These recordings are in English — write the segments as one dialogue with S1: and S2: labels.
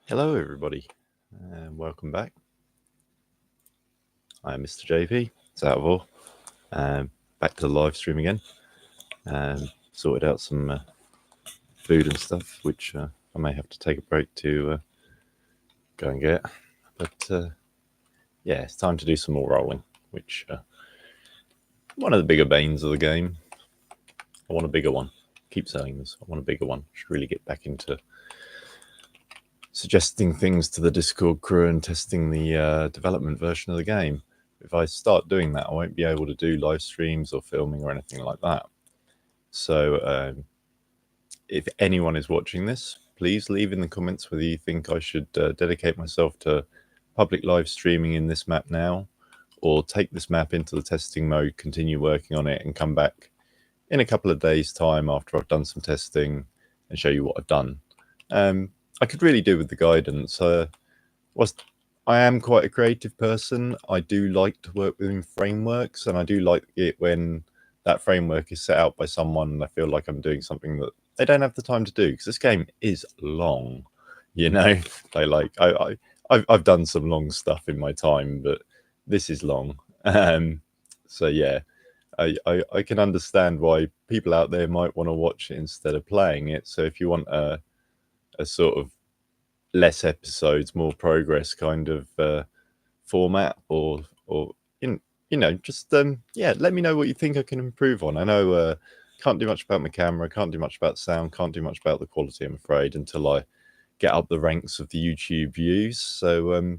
S1: Hello, everybody, and welcome back. I'm Mr. JP. It's out of all. Back to the live stream again. Sorted out some food and stuff, which I may have to take a break to go and get. But yeah, it's time to do some more rolling, which one of the bigger banes of the game. I want a bigger one. Keep saying this. I want a bigger one. Should really get back into suggesting things to the Discord crew and testing the development version of the game. If I start doing that, I won't be able to do live streams or filming or anything like that. So if anyone is watching this, please leave in the comments whether you think I should dedicate myself to public live streaming in this map now, or take this map into the testing mode, continue working on it, and come back in a couple of days' time after I've done some testing and show you what I've done. I could really do with the guidance. I am quite a creative person. I do like to work within frameworks, and I do like it when that framework is set out by someone and I feel like I'm doing something that they don't have the time to do, because this game is long, you know. I've done some long stuff in my time, but this is long. So yeah, I can understand why people out there might want to watch it instead of playing it. So if you want a sort of less episodes, more progress kind of format, or just yeah, let me know what you think I can improve on. I know can't do much about my camera, can't do much about sound, can't do much about the quality, I'm afraid, until I get up the ranks of the YouTube views. So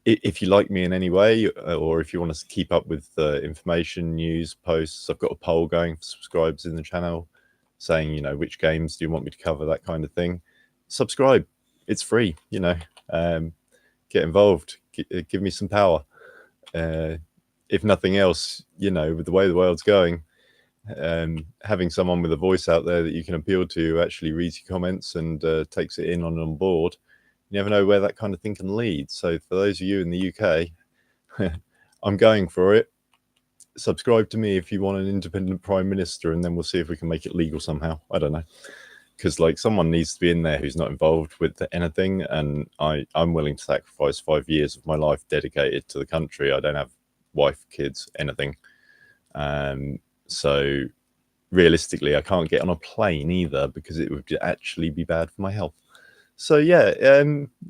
S1: if you like me in any way, or if you want to keep up with information, news, posts, I've got a poll going for subscribers in the channel saying, which games do you want me to cover, that kind of thing. Subscribe, it's free, get involved, give me some power. If nothing else, with the way the world's going, having someone with a voice out there that you can appeal to actually reads your comments and takes it in on board, you never know where that kind of thing can lead. So for those of you in the UK, I'm going for it. Subscribe to me if you want an independent prime minister, and then we'll see if we can make it legal somehow. I don't know, because someone needs to be in there who's not involved with anything, and I'm willing to sacrifice 5 years of my life dedicated to the country. I don't have wife, kids, anything. So realistically, I can't get on a plane either, because it would actually be bad for my health. So yeah,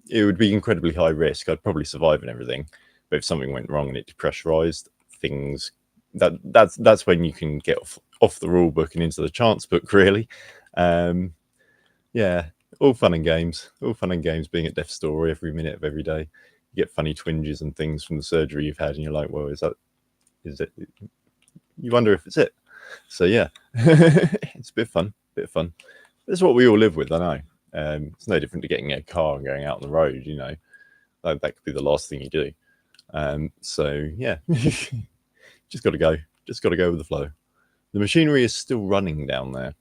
S1: it would be incredibly high risk. I'd probably survive and everything, but if something went wrong and it depressurized things, that's when you can get off the rule book and into the chance book, really. Yeah, all fun and games. All fun and games being at death's door every minute of every day. You get funny twinges and things from the surgery you've had, and you're like, well, is it? You wonder if it's it. So yeah, it's a bit fun. That's what we all live with, I know. It's no different to getting in a car and going out on the road, that could be the last thing you do. So yeah, just got to go with the flow. The machinery is still running down there.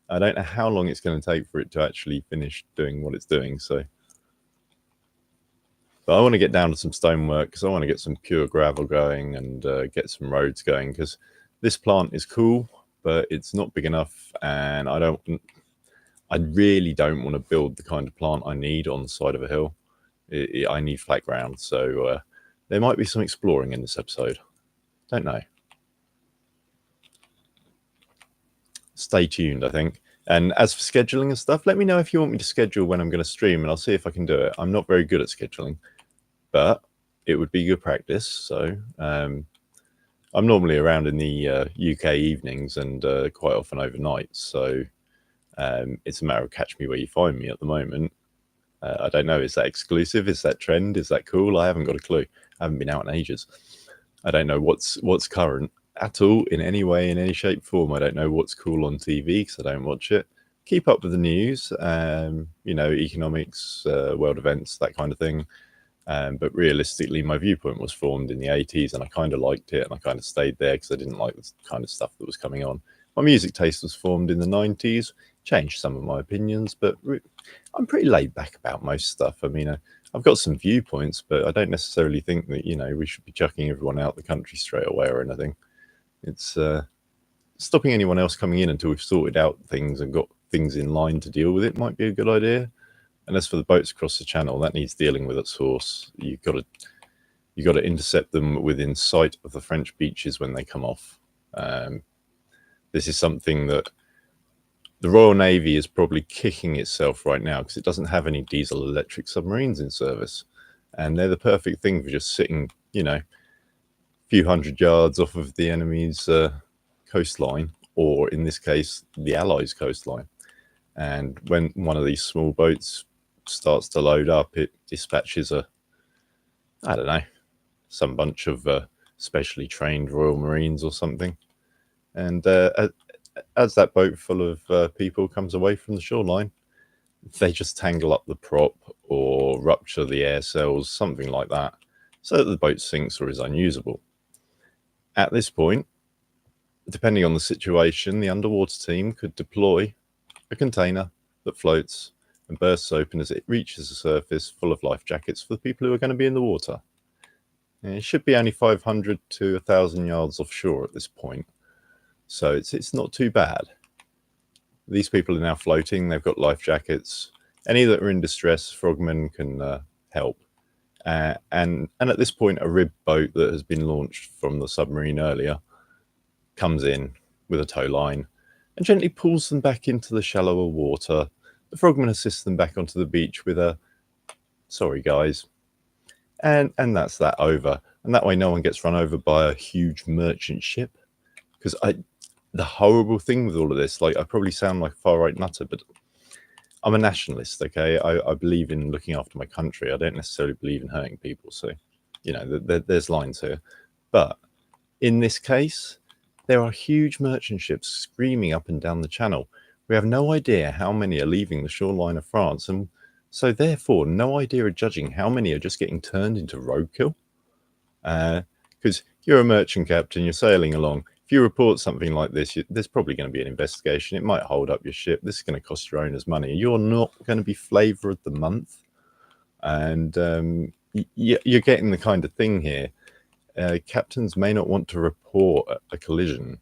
S1: I don't know how long it's going to take for it to actually finish doing what it's doing. But I want to get down to some stonework, because I want to get some pure gravel going and get some roads going, because this plant is cool, but it's not big enough, and I really don't want to build the kind of plant I need on the side of a hill. I need flat ground. So there might be some exploring in this episode. Don't know. Stay tuned, I think. And as for scheduling and stuff, let me know if you want me to schedule when I'm going to stream, and I'll see if I can do it. I'm not very good at scheduling, but it would be good practice. So I'm normally around in the UK evenings, and quite often overnight. So it's a matter of catch me where you find me at the moment. I don't know, is that exclusive? Is that trend? Is that cool? I haven't got a clue. I haven't been out in ages. I don't know what's current at all, in any way, in any shape, form. I don't know what's cool on TV, because I don't watch it. Keep up with the news, economics, world events, that kind of thing. But realistically, my viewpoint was formed in the 80s, and I kind of liked it, and I kind of stayed there because I didn't like the kind of stuff that was coming on. My music taste was formed in the 90s, changed some of my opinions, but I'm pretty laid back about most stuff. I mean, I've got some viewpoints, but I don't necessarily think that, we should be chucking everyone out the country straight away or anything. It's stopping anyone else coming in until we've sorted out things and got things in line to deal with it might be a good idea. And as for the boats across the channel, that needs dealing with at source. You've got to intercept them within sight of the French beaches when they come off. This is something that the Royal Navy is probably kicking itself right now because it doesn't have any diesel electric submarines in service. And they're the perfect thing for just sitting, a few hundred yards off of the enemy's coastline, or in this case, the Allies' coastline. And when one of these small boats starts to load up, it dispatches some bunch of specially trained Royal Marines or something. And as that boat full of people comes away from the shoreline, they just tangle up the prop or rupture the air cells, something like that, so that the boat sinks or is unusable. At this point, depending on the situation, the underwater team could deploy a container that floats and bursts open as it reaches the surface, full of life jackets for the people who are going to be in the water. And it should be only 500 to 1,000 yards offshore at this point, so it's not too bad. These people are now floating. They've got life jackets. Any that are in distress, frogmen can help. And at this point, a rib boat that has been launched from the submarine earlier comes in with a tow line and gently pulls them back into the shallower water. The frogmen assist them back onto the beach with a "sorry guys," and that's that over. And that way, no one gets run over by a huge merchant ship. Because the horrible thing with all of this, I probably sound like a far-right nutter, but I'm a nationalist, okay? I believe in looking after my country. I don't necessarily believe in hurting people. So, there's lines here. But in this case, there are huge merchant ships screaming up and down the channel. We have no idea how many are leaving the shoreline of France. And so, therefore, no idea of judging how many are just getting turned into roadkill. Because you're a merchant captain, you're sailing along. If you report something like this, there's probably going to be an investigation. It might hold up your ship. This is going to cost your owners money. You're not going to be flavour of the month. And you're getting the kind of thing here. Captains may not want to report a collision,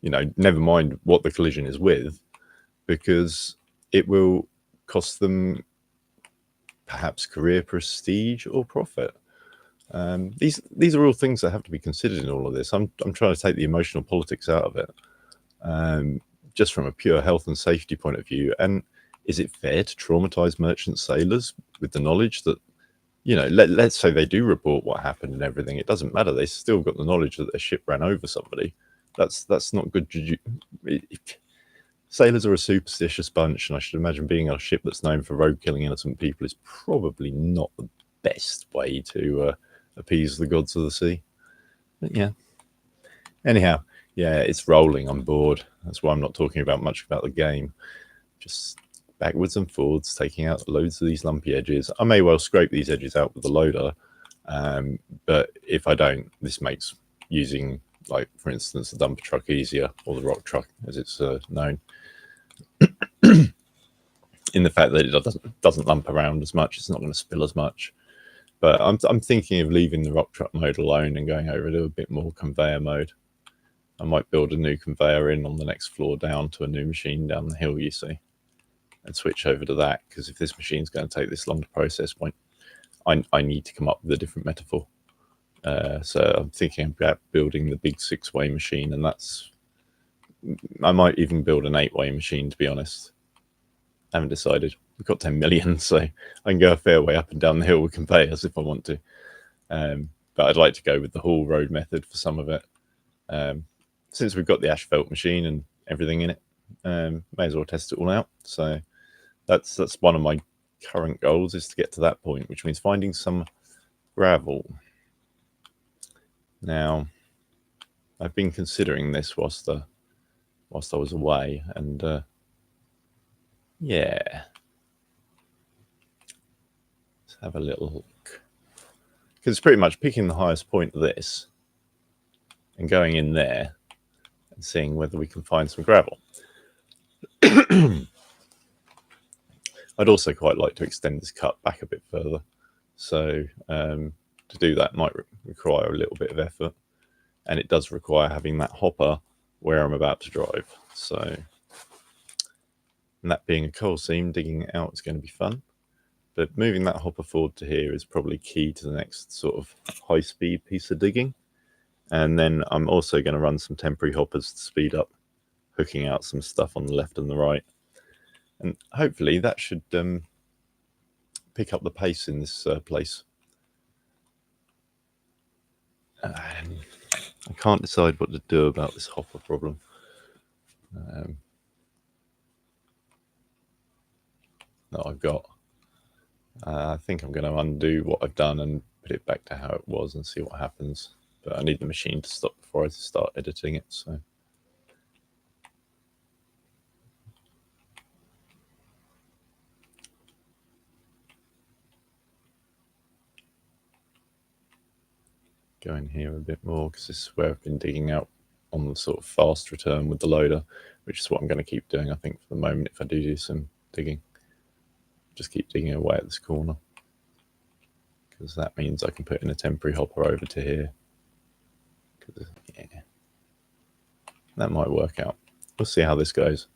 S1: never mind what the collision is with, because it will cost them perhaps career prestige or profit. These are all things that have to be considered in all of this. I'm trying to take the emotional politics out of it, just from a pure health and safety point of view. And is it fair to traumatize merchant sailors with the knowledge that, let's say they do report what happened and everything, it doesn't matter. They still got the knowledge that their ship ran over somebody. That's not good. Sailors are a superstitious bunch, and I should imagine being on a ship that's known for road killing innocent people is probably not the best way to appease the gods of the sea. But yeah. Anyhow, yeah, it's rolling. I'm bored. That's why I'm not talking much about the game. Just backwards and forwards, taking out loads of these lumpy edges. I may well scrape these edges out with the loader, but if I don't, this makes using, for instance, the dumper truck easier, or the rock truck as it's known, in the fact that it doesn't lump around as much. It's not going to spill as much. But I'm thinking of leaving the rock truck mode alone and going over to a bit more conveyor mode. I might build a new conveyor in on the next floor down to a new machine down the hill, you see, and switch over to that, because if this machine's going to take this long to process, I need to come up with a different metaphor. So I'm thinking about building the big 6-way machine, and I might even build an 8-way machine, to be honest. I haven't decided. We've got 10 million, so I can go a fair way up and down the hill with conveyors if I want to. But I'd like to go with the haul road method for some of it. Since we've got the asphalt machine and everything in it, may as well test it all out. So that's one of my current goals, is to get to that point, which means finding some gravel. Now, I've been considering this whilst I was away, and yeah. Let's have a little look. Because it's pretty much picking the highest point of this and going in there and seeing whether we can find some gravel. I'd also quite like to extend this cut back a bit further. So to do that might require a little bit of effort. And it does require having that hopper where I'm about to drive. So, and that being a coal seam, digging it out is going to be fun. But moving that hopper forward to here is probably key to the next sort of high-speed piece of digging. And then I'm also going to run some temporary hoppers to speed up, hooking out some stuff on the left and the right. And hopefully that should pick up the pace in this place. I can't decide what to do about this hopper problem. That I've got. I think I'm going to undo what I've done and put it back to how it was and see what happens. But I need the machine to stop before I start editing it. So go in here a bit more because this is where I've been digging out on the sort of fast return with the loader, which is what I'm going to keep doing, I think, for the moment. If I do some digging, just keep digging away at this corner, because that means I can put in a temporary hopper over to here. Yeah, that might work out. We'll see how this goes.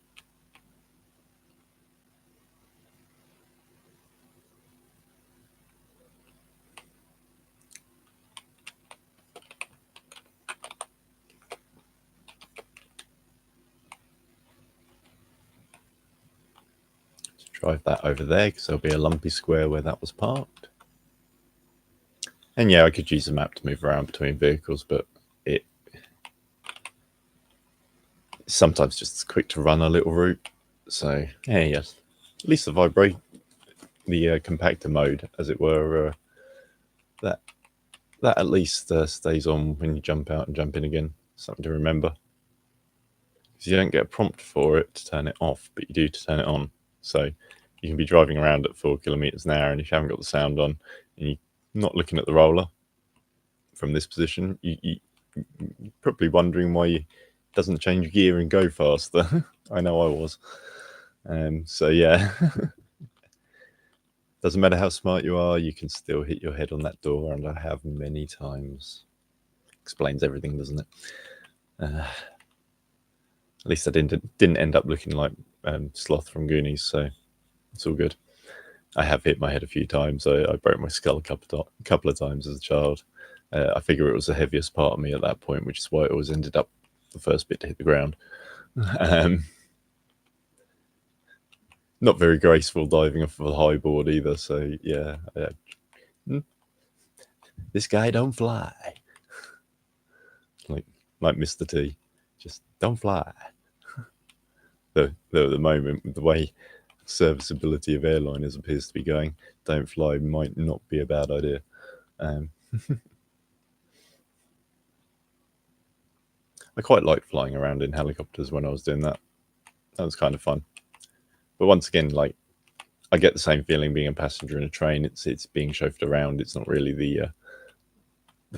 S1: Drive that over there because there'll be a lumpy square where that was parked. And yeah, I could use the map to move around between vehicles, but it's sometimes just quick to run a little route. So yeah, yes, at least the compactor mode, as it were, that at least stays on when you jump out and jump in again. Something to remember, because you don't get a prompt for it to turn it off, but you do to turn it on. So you can be driving around at 4 kilometers an hour, and if you haven't got the sound on and you're not looking at the roller from this position, you're probably wondering why it doesn't change gear and go faster. I know I was. So yeah, doesn't matter how smart you are, you can still hit your head on that door, and I have many times. Explains everything, doesn't it? At least I didn't end up looking like Sloth from Goonies, so it's all good. I have hit my head a few times. I broke my skull a couple of times as a child. I figure it was the heaviest part of me at that point, which is why it always ended up the first bit to hit the ground. Not very graceful diving off of a high board either. So yeah, this guy don't fly. like Mr. T, just don't fly. Though at the moment, with the way serviceability of airliners appears to be going, don't fly might not be a bad idea. I quite liked flying around in helicopters when I was doing that. That was kind of fun. But once again, like, I get the same feeling being a passenger in a train. It's being chauffeured around. It's not really the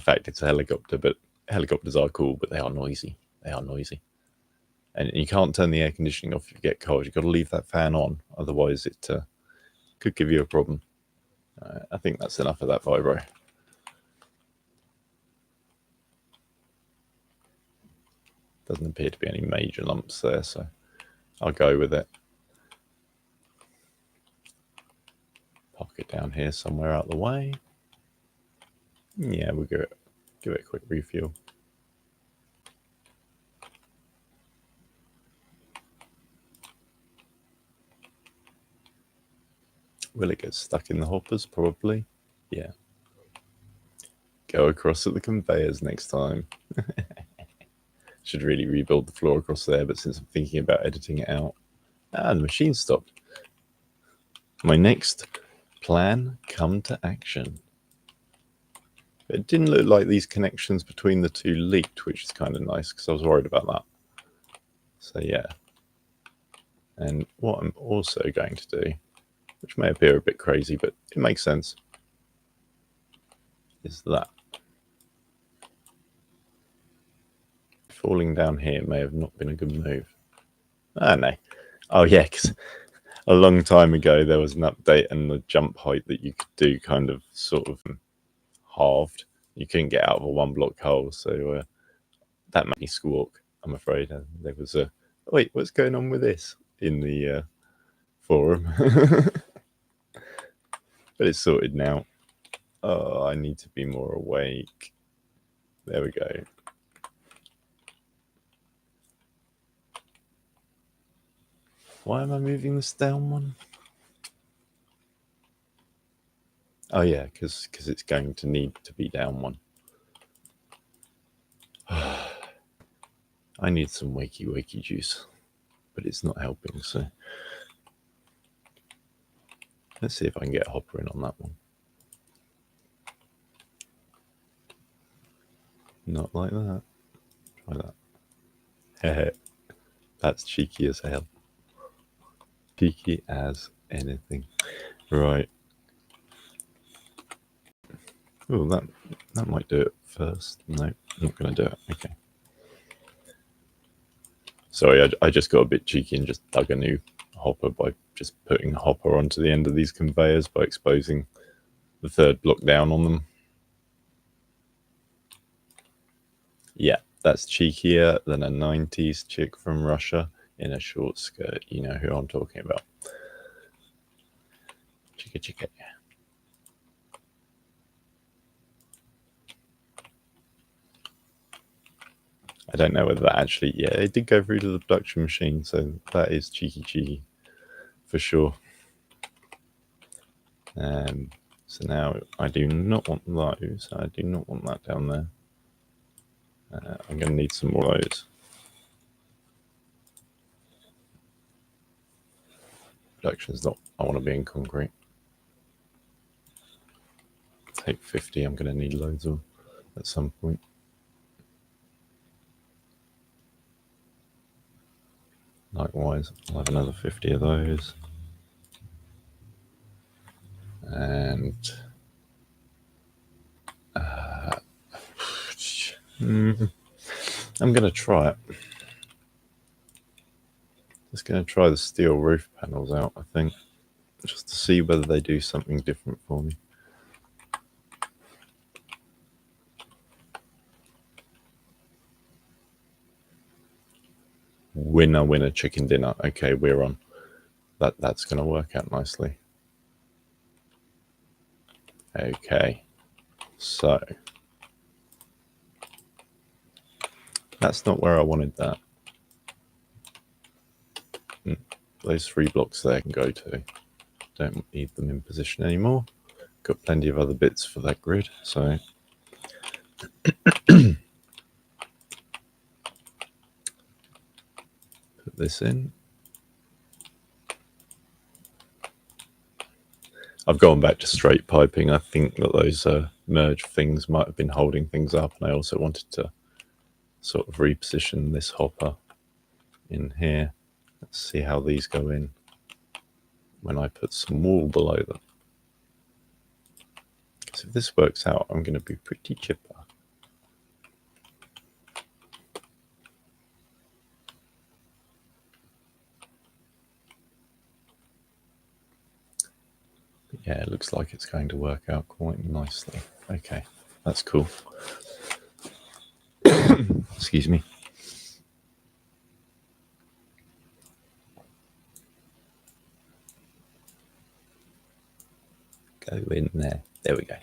S1: fact it's a helicopter. But helicopters are cool, but they are noisy. They are noisy. And you can't turn the air conditioning off if you get cold. You've got to leave that fan on. Otherwise, it could give you a problem. I think that's enough of that vibro. Doesn't appear to be any major lumps there, so I'll go with it. Park it down here somewhere out of the way. Yeah, we'll give it a quick refuel. Will it get stuck in the hoppers? Probably. Yeah. Go across at the conveyors next time. Should really rebuild the floor across there, but since I'm thinking about editing it out. The machine stopped. My next plan come to action. It didn't look like these connections between the two leaked, which is kind of nice because I was worried about that. So yeah. And what I'm also going to do, which may appear a bit crazy, but it makes sense, is that. Falling down here may have not been a good move. No. Oh yeah, because a long time ago there was an update and the jump height that you could do kind of sort of halved. You couldn't get out of a one block hole, so that made me squawk, I'm afraid. There was a wait, what's going on with this in the forum? But it's sorted now. Oh, I need to be more awake. There we go. Why am I moving this down one? Oh yeah, because it's going to need to be down one. I need some wakey juice, but it's not helping, so let's see if I can get a hopper in on that one. Not like that. Try that. That's cheeky as hell. Cheeky as anything. Right. Oh, that might do it first. No, I'm not going to do it. Okay. Sorry, I just got a bit cheeky and just dug a new hopper by just putting a hopper onto the end of these conveyors by exposing the third block down on them. Yeah, that's cheekier than a 90s chick from Russia in a short skirt. You know who I'm talking about. Chicka. I don't know whether that actually, yeah, it did go through to the production machine, so that is cheeky for sure. So now I do not want those. I do not want that down there. I'm going to need some more of those. Production's not, I want to be in concrete. Take 50, I'm going to need loads of them at some point. Likewise, I'll have another 50 of those. And I'm going to try it. Just going to try the steel roof panels out, I think, just to see whether they do something different for me. Winner, chicken dinner. Okay, we're on. That's going to work out nicely. Okay, so that's not where I wanted that. Those 3 blocks there can go to. Don't need them in position anymore. Got plenty of other bits for that grid, so put this in. I've gone back to straight piping. I think that those merge things might have been holding things up, and I also wanted to sort of reposition this hopper in here. Let's see how these go in when I put some wall below them. Because if this works out, I'm going to be pretty chipper. But yeah, it looks like it's going to work out quite nicely. Okay, that's cool. Excuse me. Go in there. There we go.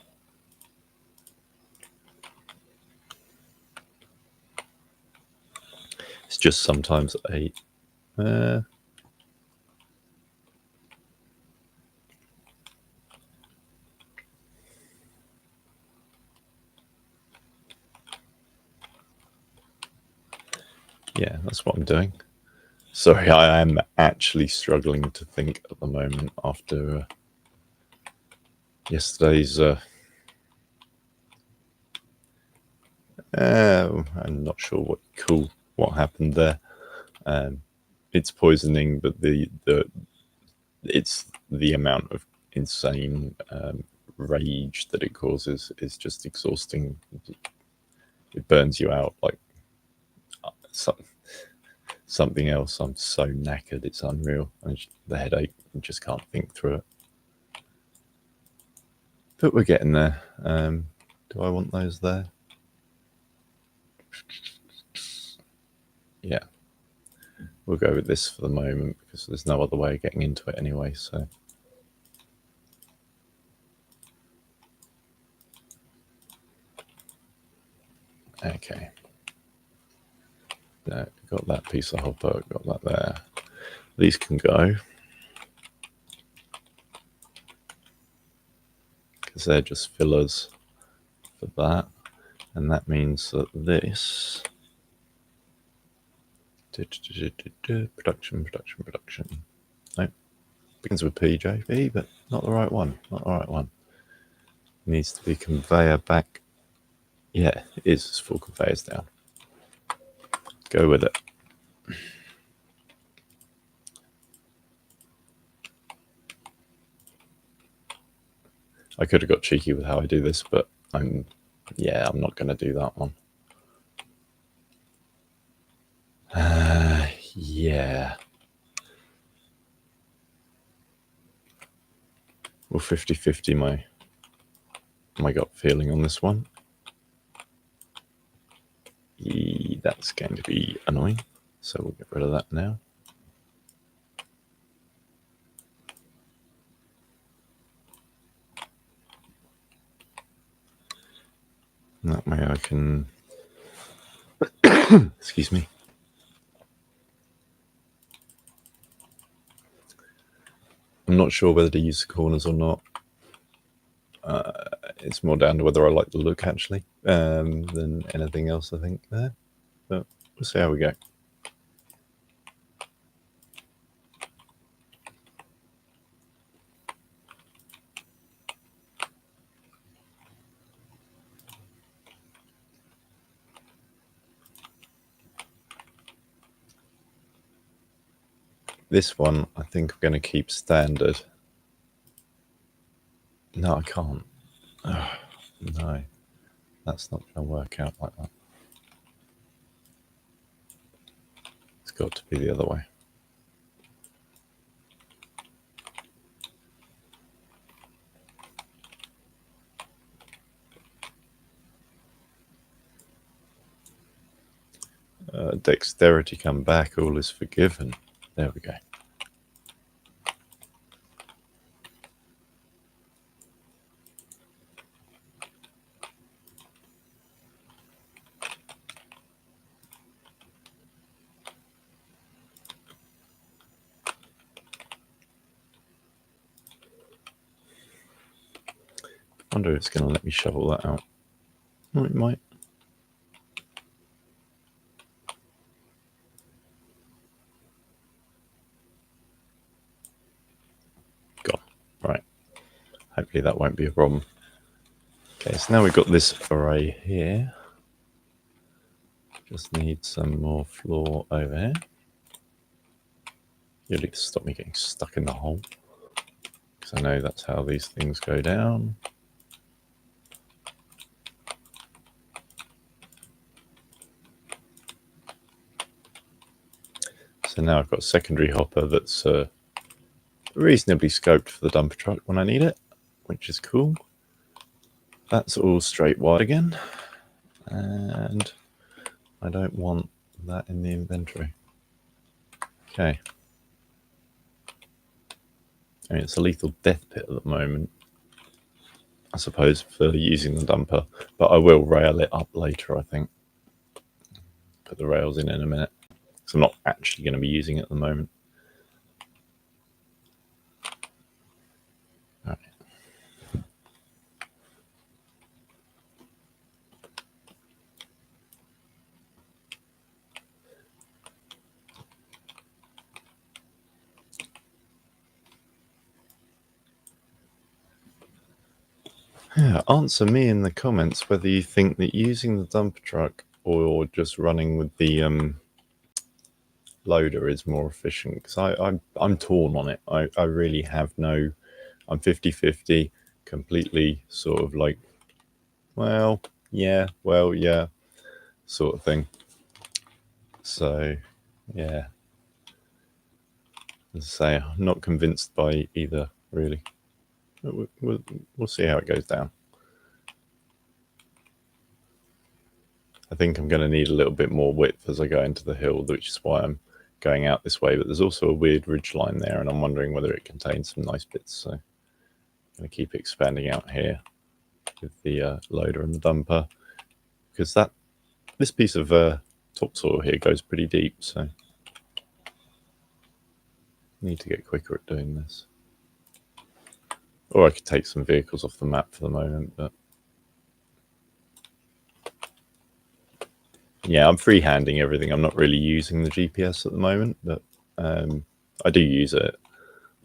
S1: It's just sometimes a yeah, that's what I'm doing. Sorry, I am actually struggling to think at the moment after yesterday's I'm not sure what happened there. It's poisoning, but it's the amount of insane rage that it causes is just exhausting. It burns you out like something else. I'm so knackered, it's unreal. The headache, I just can't think through it. But we're getting there. Do I want those there? Yeah. We'll go with this for the moment because there's no other way of getting into it anyway, so. Okay. No, got that piece of hopper, got that there. These can go. Because they're just fillers for that. And that means that this... Production. No, begins with PJV, but not the right one. Not the right one. Needs to be conveyor back. Yeah, it is. It's full conveyors down. Go with it. I could have got cheeky with how I do this, but I'm not going to do that one. Yeah. Well, 50-50 my gut feeling on this one. That's going to be annoying, so we'll get rid of that now. And that way I can... Excuse me. I'm not sure whether to use the corners or not. It's more down to whether I like the look, actually, than anything else, I think, there. But we'll see how we go. This one, I think I'm going to keep standard. No, I can't. Oh, no, that's not going to work out like that. It's got to be the other way. Dexterity come back, all is forgiven. There we go. I wonder if it's going to let me shovel that out. Oh, it might. Gone. Right. Hopefully that won't be a problem. Okay, so now we've got this array here. Just need some more floor over here. You'll need to stop me getting stuck in the hole, because I know that's how these things go down. So now I've got a secondary hopper that's reasonably scoped for the dumper truck when I need it, which is cool. That's all straight wide again, and I don't want that in the inventory. Okay. I mean, it's a lethal death pit at the moment, I suppose, for using the dumper, but I will rail it up later, I think. Put the rails in a minute, because I'm not actually going to be using it at the moment. All right. Yeah, answer me in the comments whether you think that using the dumper truck or just running with the loader is more efficient, because I'm torn on it. I really have no... I'm 50-50, completely sort of like, well, yeah, sort of thing. So, yeah. As I say, I'm not convinced by either, really. We'll see how it goes down. I think I'm going to need a little bit more width as I go into the hill, which is why I'm going out this way. But there's also a weird ridge line there, and I'm wondering whether it contains some nice bits. So I'm going to keep expanding out here with the loader and the dumper, because that This piece of topsoil here goes pretty deep, so I need to get quicker at doing this. Or I could take some vehicles off the map for the moment, but yeah, I'm freehanding everything. I'm not really using the GPS at the moment, but I do use it,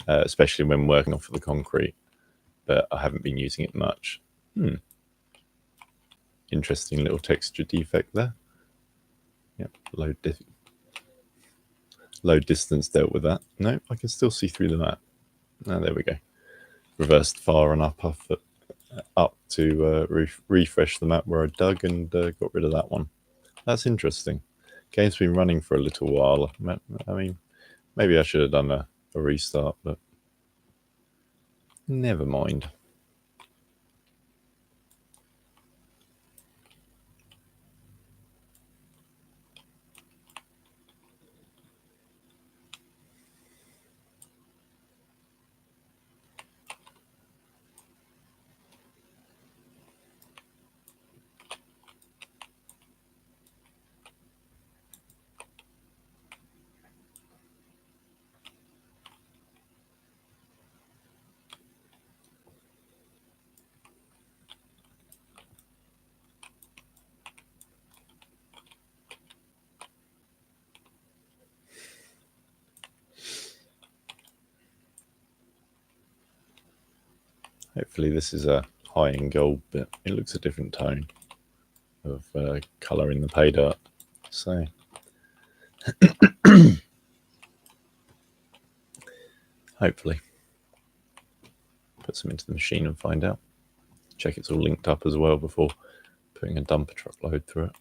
S1: especially when working off of the concrete, but I haven't been using it much. Interesting little texture defect there. Yep, load distance dealt with that. No, I can still see through the map. Oh, there we go. Reversed far and up to refresh the map where I dug and got rid of that one. That's interesting. Game's been running for a little while. I mean, maybe I should have done a restart, but never mind. Hopefully this is a high-end gold, but it looks a different tone of colour in the pay dirt. So hopefully put some into the machine and find out. Check it's all linked up as well before putting a dumper truck load through it.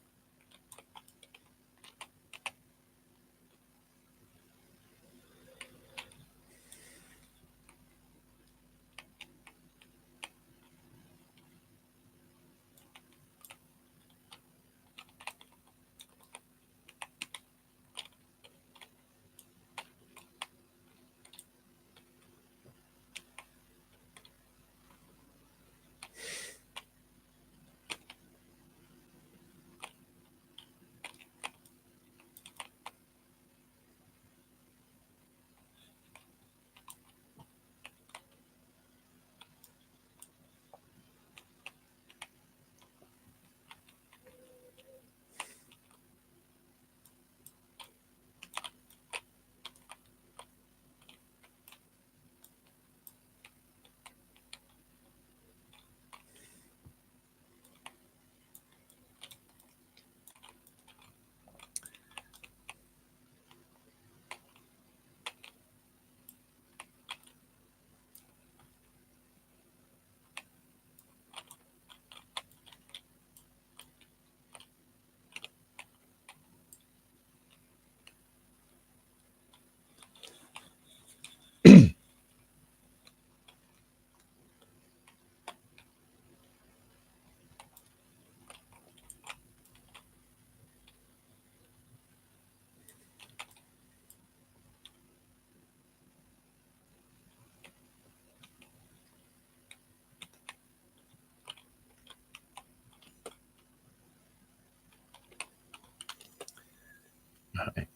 S1: Right.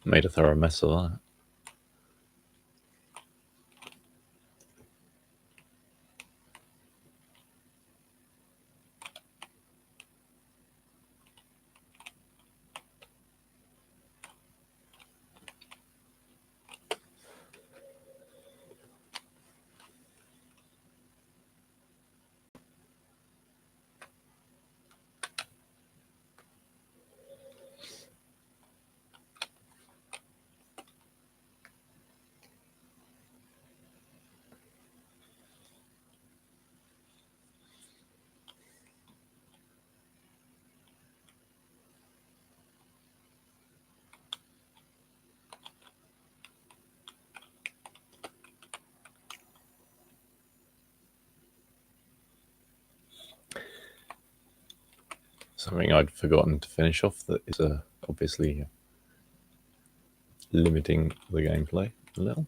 S1: Made a thorough mess of that. Something I'd forgotten to finish off that is obviously limiting the gameplay a little.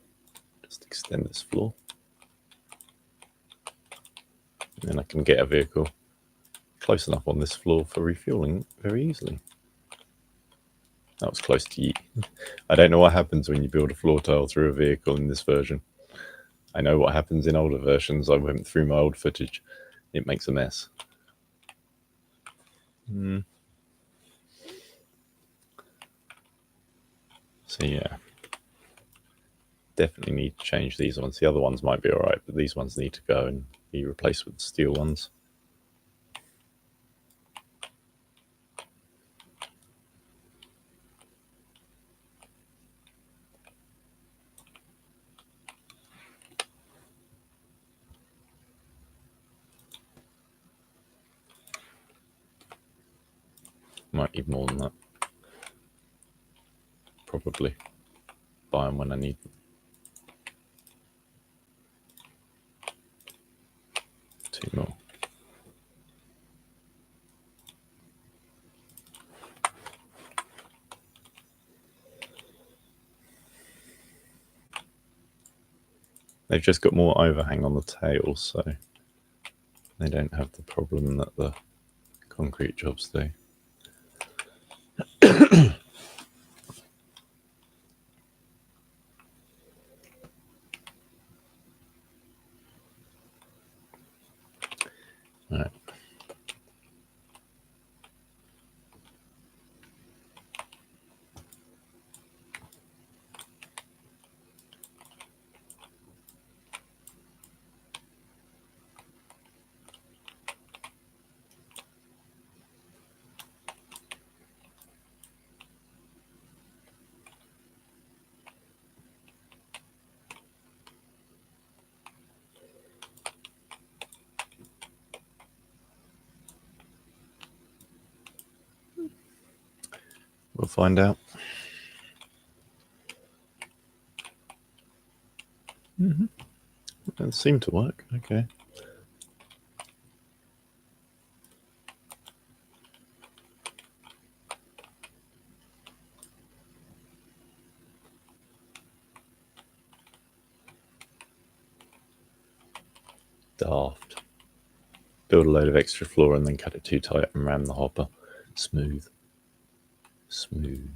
S1: Just extend this floor. And then I can get a vehicle close enough on this floor for refueling very easily. That was close to yeet. I don't know what happens when you build a floor tile through a vehicle in this version. I know what happens in older versions. I went through my old footage. It makes a mess. So yeah, definitely need to change these ones. The other ones might be alright, but these ones need to go and be replaced with steel ones. Might need more than that. Probably. Buy them when I need them. Two more. They've just got more overhang on the tail, so they don't have the problem that the concrete jobs do. Alright. We'll find out. It seemed to work. Okay. Daft. Build a load of extra floor and then cut it too tight and ram the hopper. Smooth. Smooth.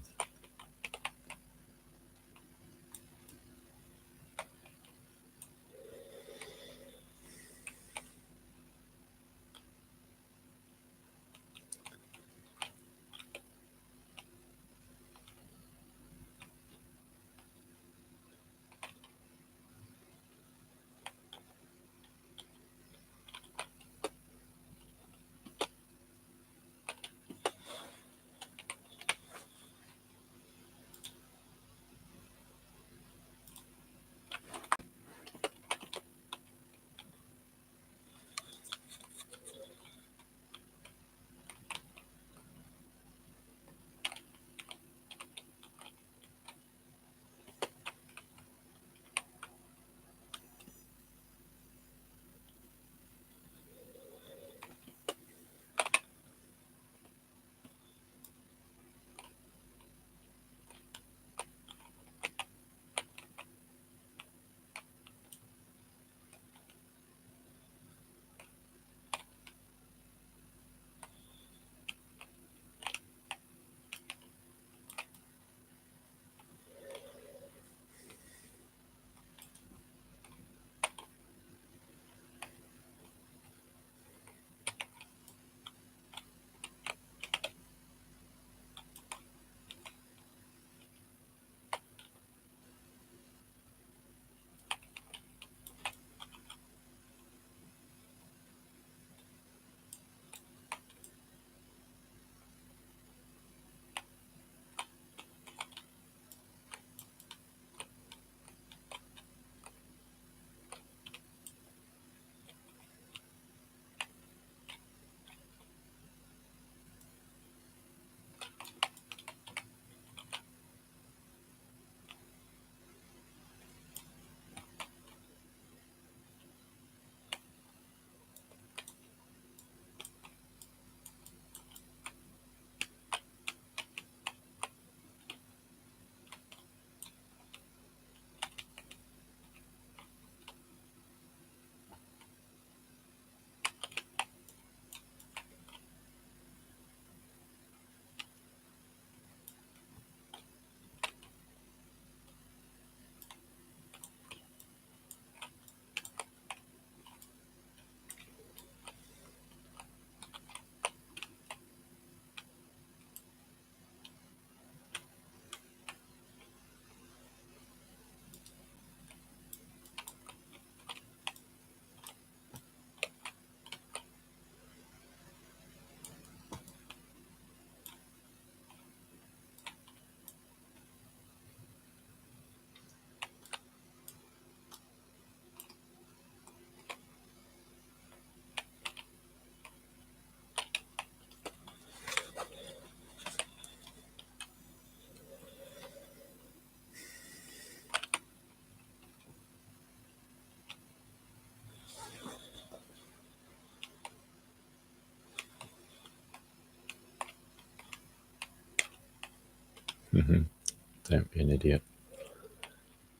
S1: Don't be an idiot.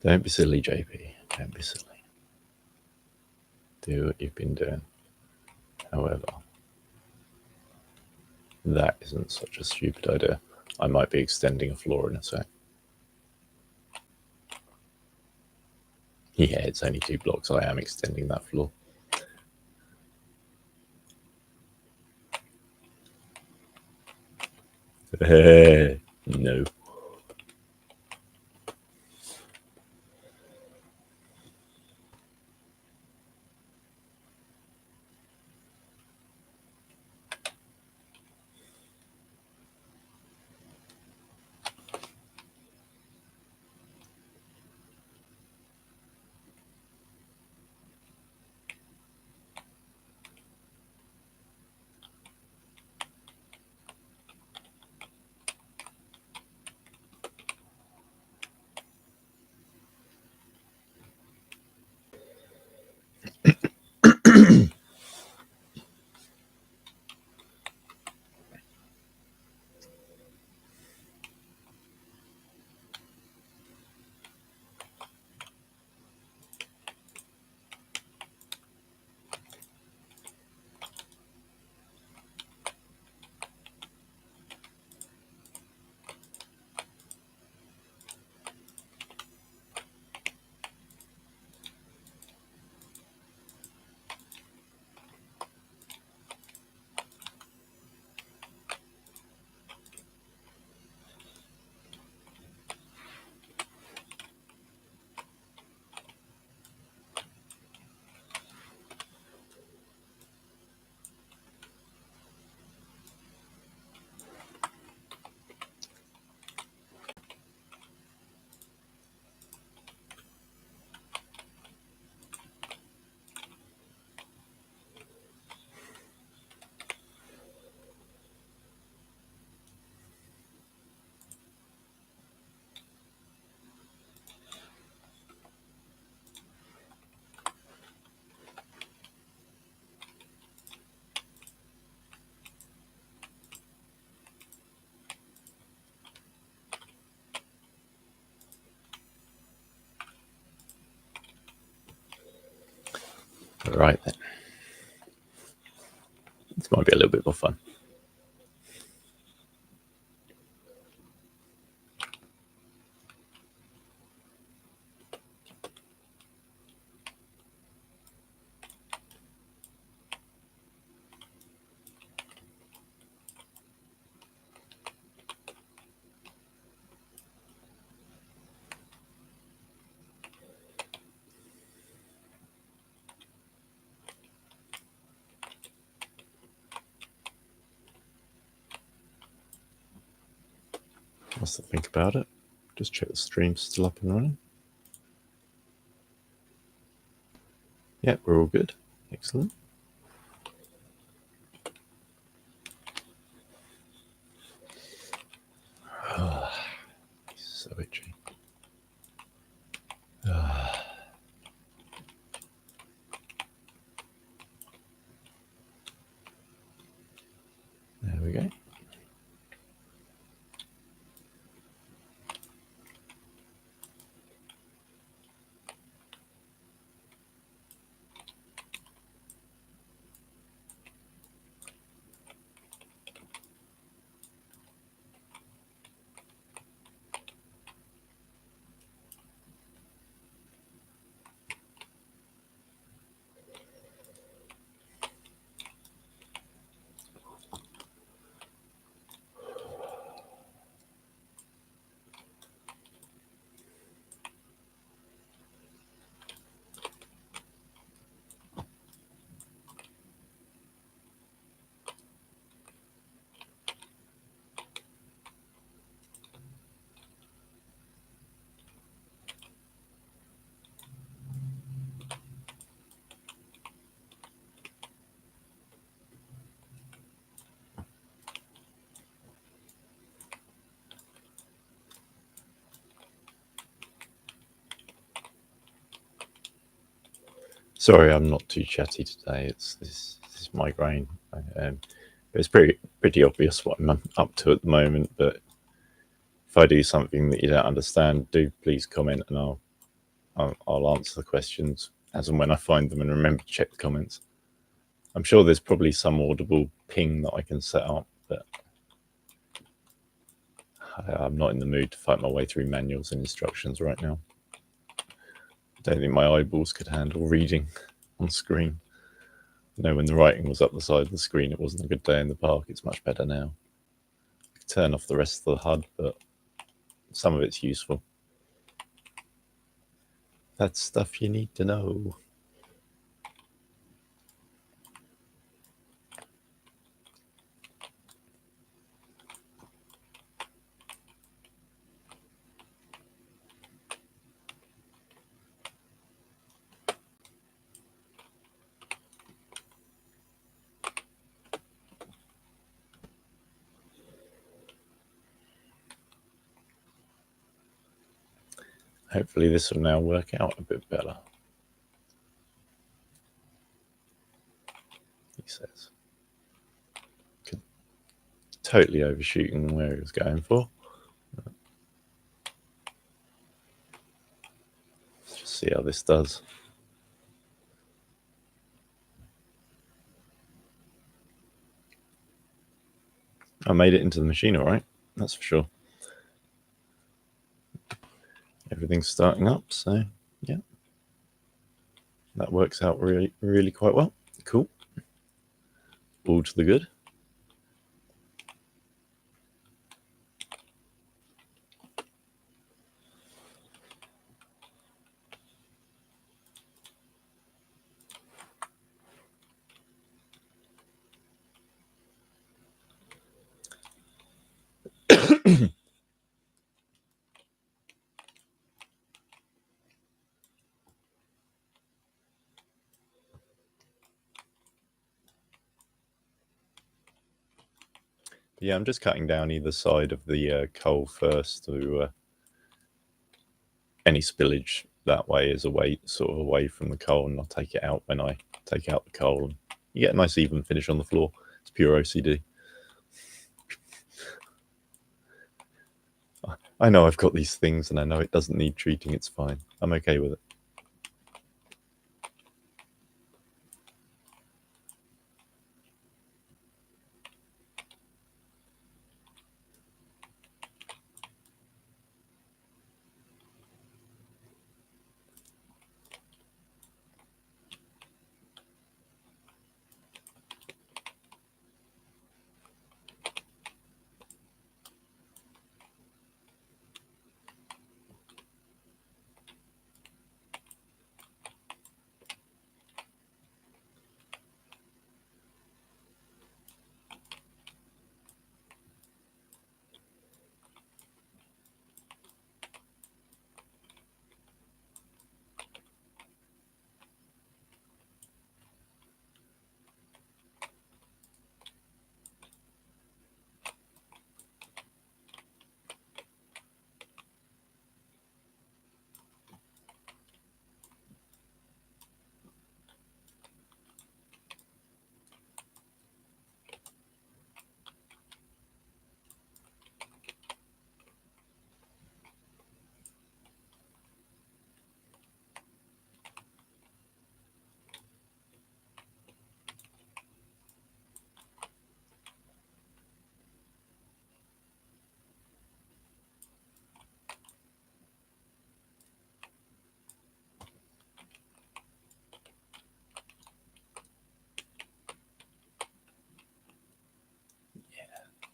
S1: Don't be silly, JP. Don't be silly. Do what you've been doing. However, that isn't such a stupid idea. I might be extending a floor in a sec. Yeah, it's only 2 blocks. I am extending that floor. No. Right then. This might be a little bit more fun. What's to think about it? Just check the stream's still up and running. Yeah, we're all good. Excellent. So itchy. There we go. Sorry, I'm not too chatty today. It's this migraine. It's pretty obvious what I'm up to at the moment, but If I do something that you don't understand, do please comment, and I'll answer the questions as and when I find them, and remember to check the comments. I'm sure there's probably some audible ping that I can set up, but I'm not in the mood to fight my way through manuals and instructions right now. I don't think my eyeballs could handle reading on screen. You know, when the writing was up the side of the screen, it wasn't a good day in the park. It's much better now. I could turn off the rest of the HUD, but some of it's useful. That's stuff you need to know. Hopefully this will now work out a bit better, he says. Totally overshooting where he was going for. Let's just see how this does. I made it into the machine all right, that's for sure. Everything's starting up, so yeah. That works out really, really quite well. Cool. All to the good. Yeah, I'm just cutting down either side of the coal first to any spillage that way is sort of away from the coal, and I'll take it out when I take out the coal. And you get a nice even finish on the floor. It's pure OCD. I know I've got these things, and I know it doesn't need treating. It's fine. I'm okay with it.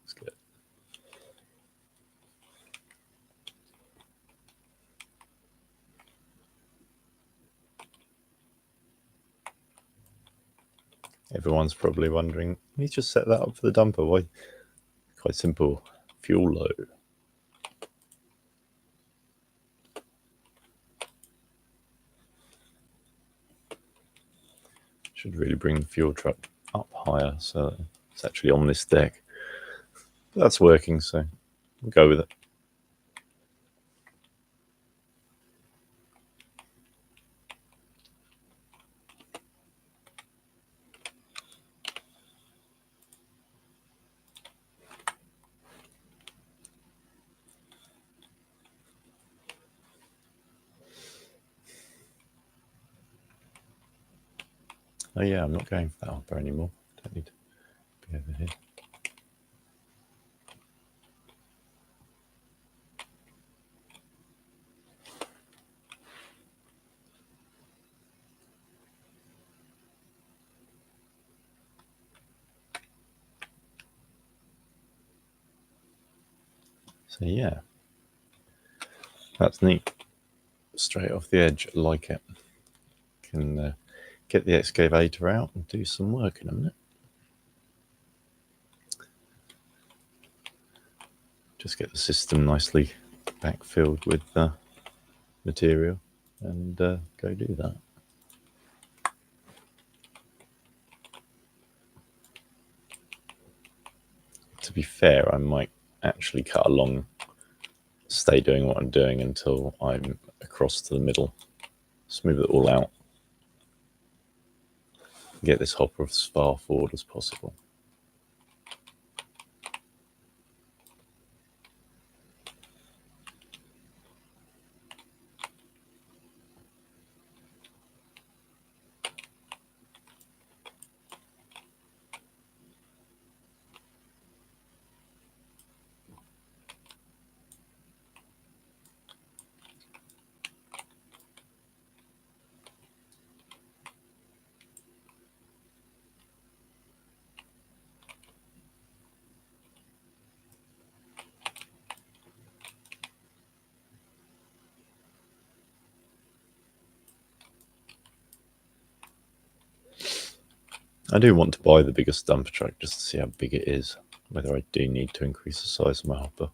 S1: It's good. Everyone's probably wondering, you just set that up for the dumper. Why? Quite simple. Fuel low. Should really bring the fuel truck up higher so it's actually on this deck. But that's working, so we'll go with it. Oh yeah, I'm not going for that hopper anymore. Don't need to be over here. So yeah, that's neat. Straight off the edge, like it. Can get the excavator out and do some work in a minute. Just get the system nicely backfilled with material and go do that. To be fair, I might actually cut along, stay doing what I'm doing until I'm across to the middle, smooth it all out, get this hopper as far forward as possible. I do want to buy the biggest dumper truck just to see how big it is, whether I do need to increase the size of my hopper.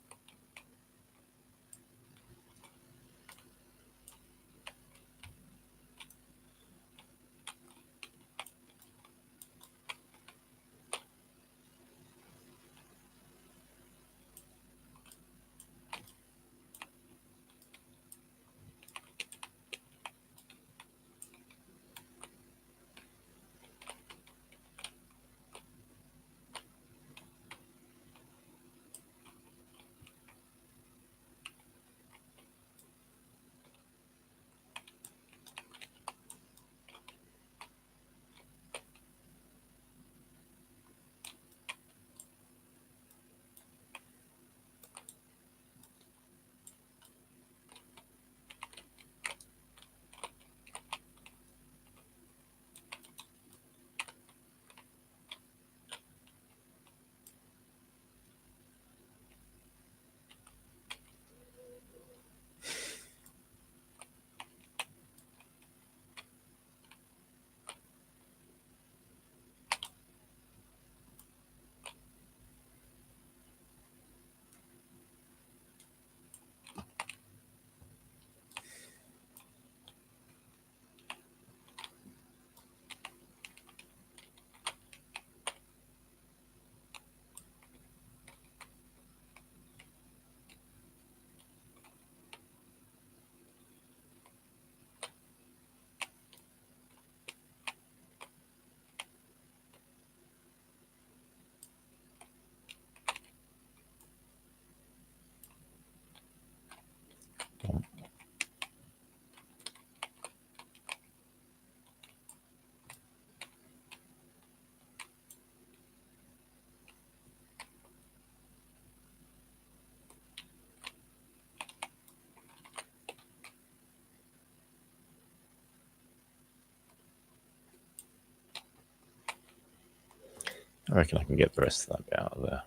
S1: I reckon I can get the rest of that bit out of there.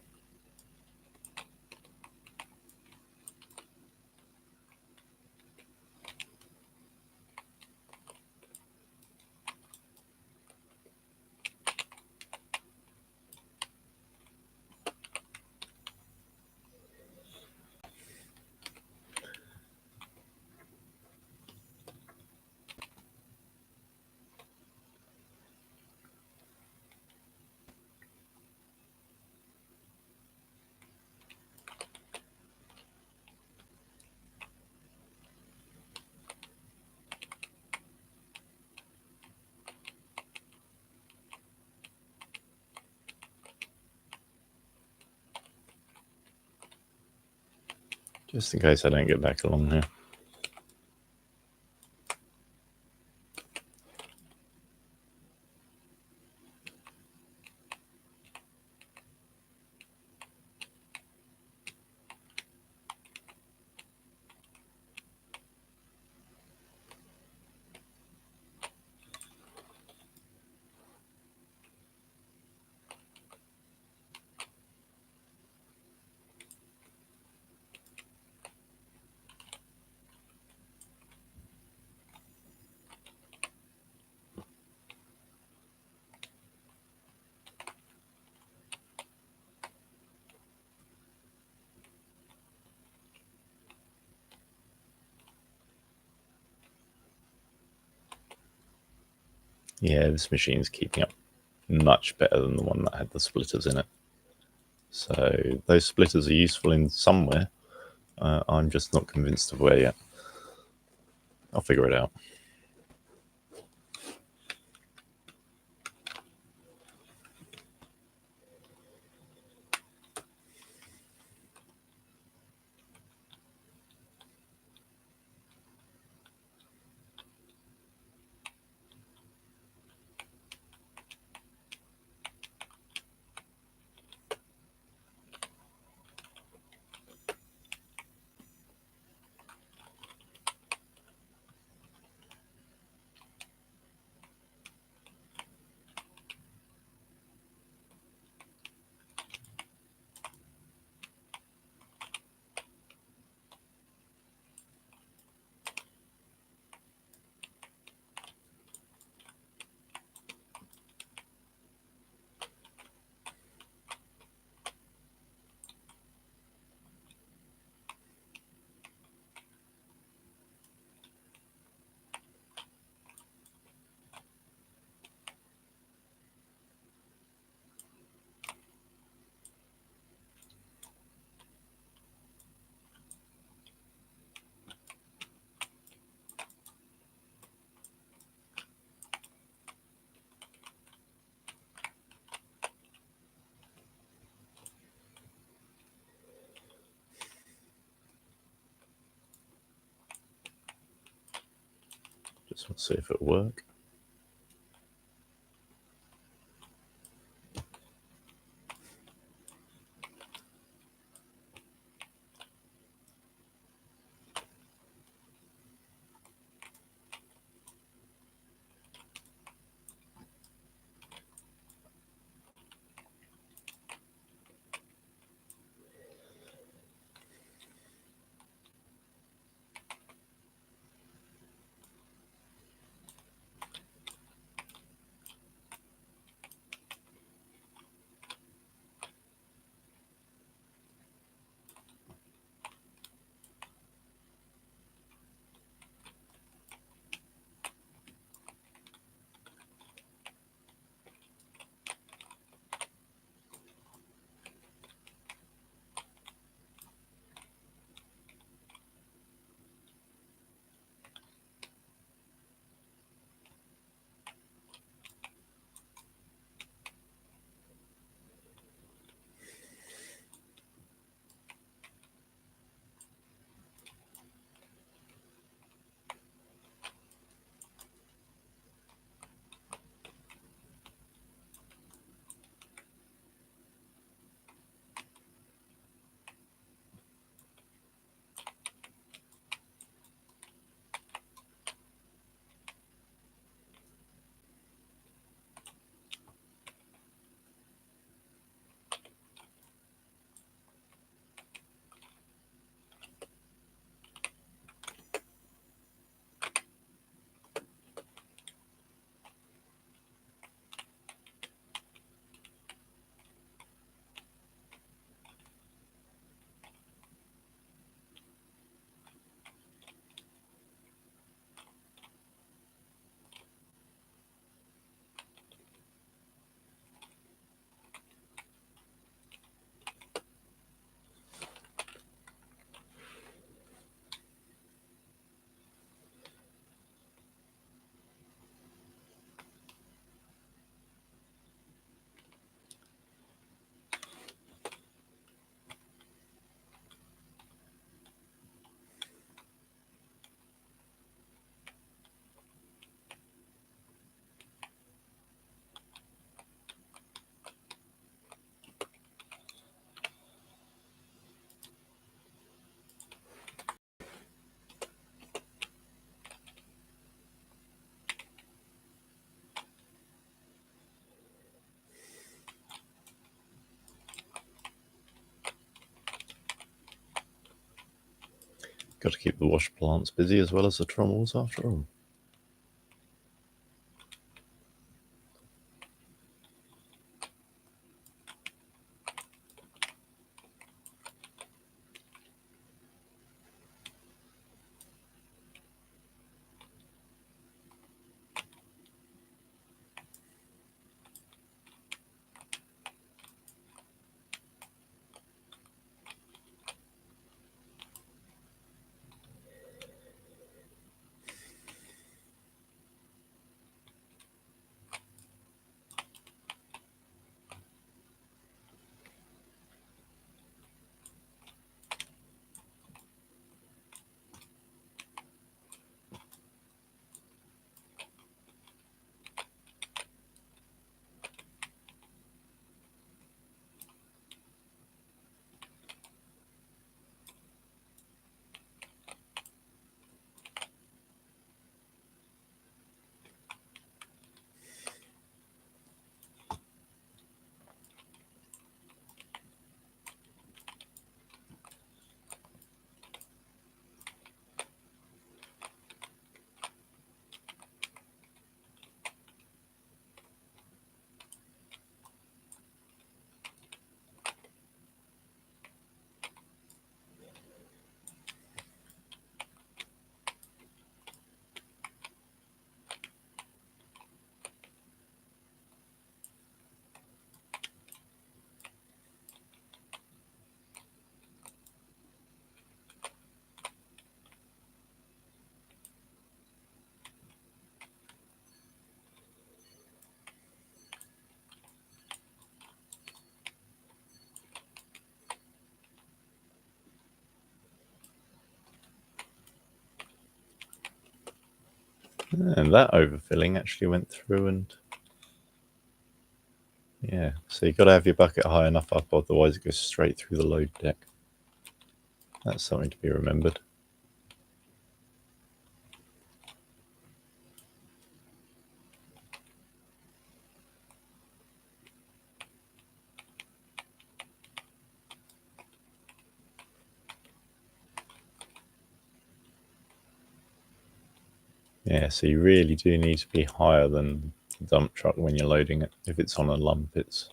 S1: Just in case I don't get back along here. Yeah, this machine's keeping up much better than the one that had the splitters in it. So those splitters are useful in somewhere. I'm just not convinced of where yet. I'll figure it out. Just want to see if it'll work. Got to keep the wash plants busy as well as the trommels after all. And that overfilling actually went through and... Yeah, so you've got to have your bucket high enough up, otherwise it goes straight through the load deck. That's something to be remembered. Yeah, so you really do need to be higher than the dump truck when you're loading it. If it's on a lump, it's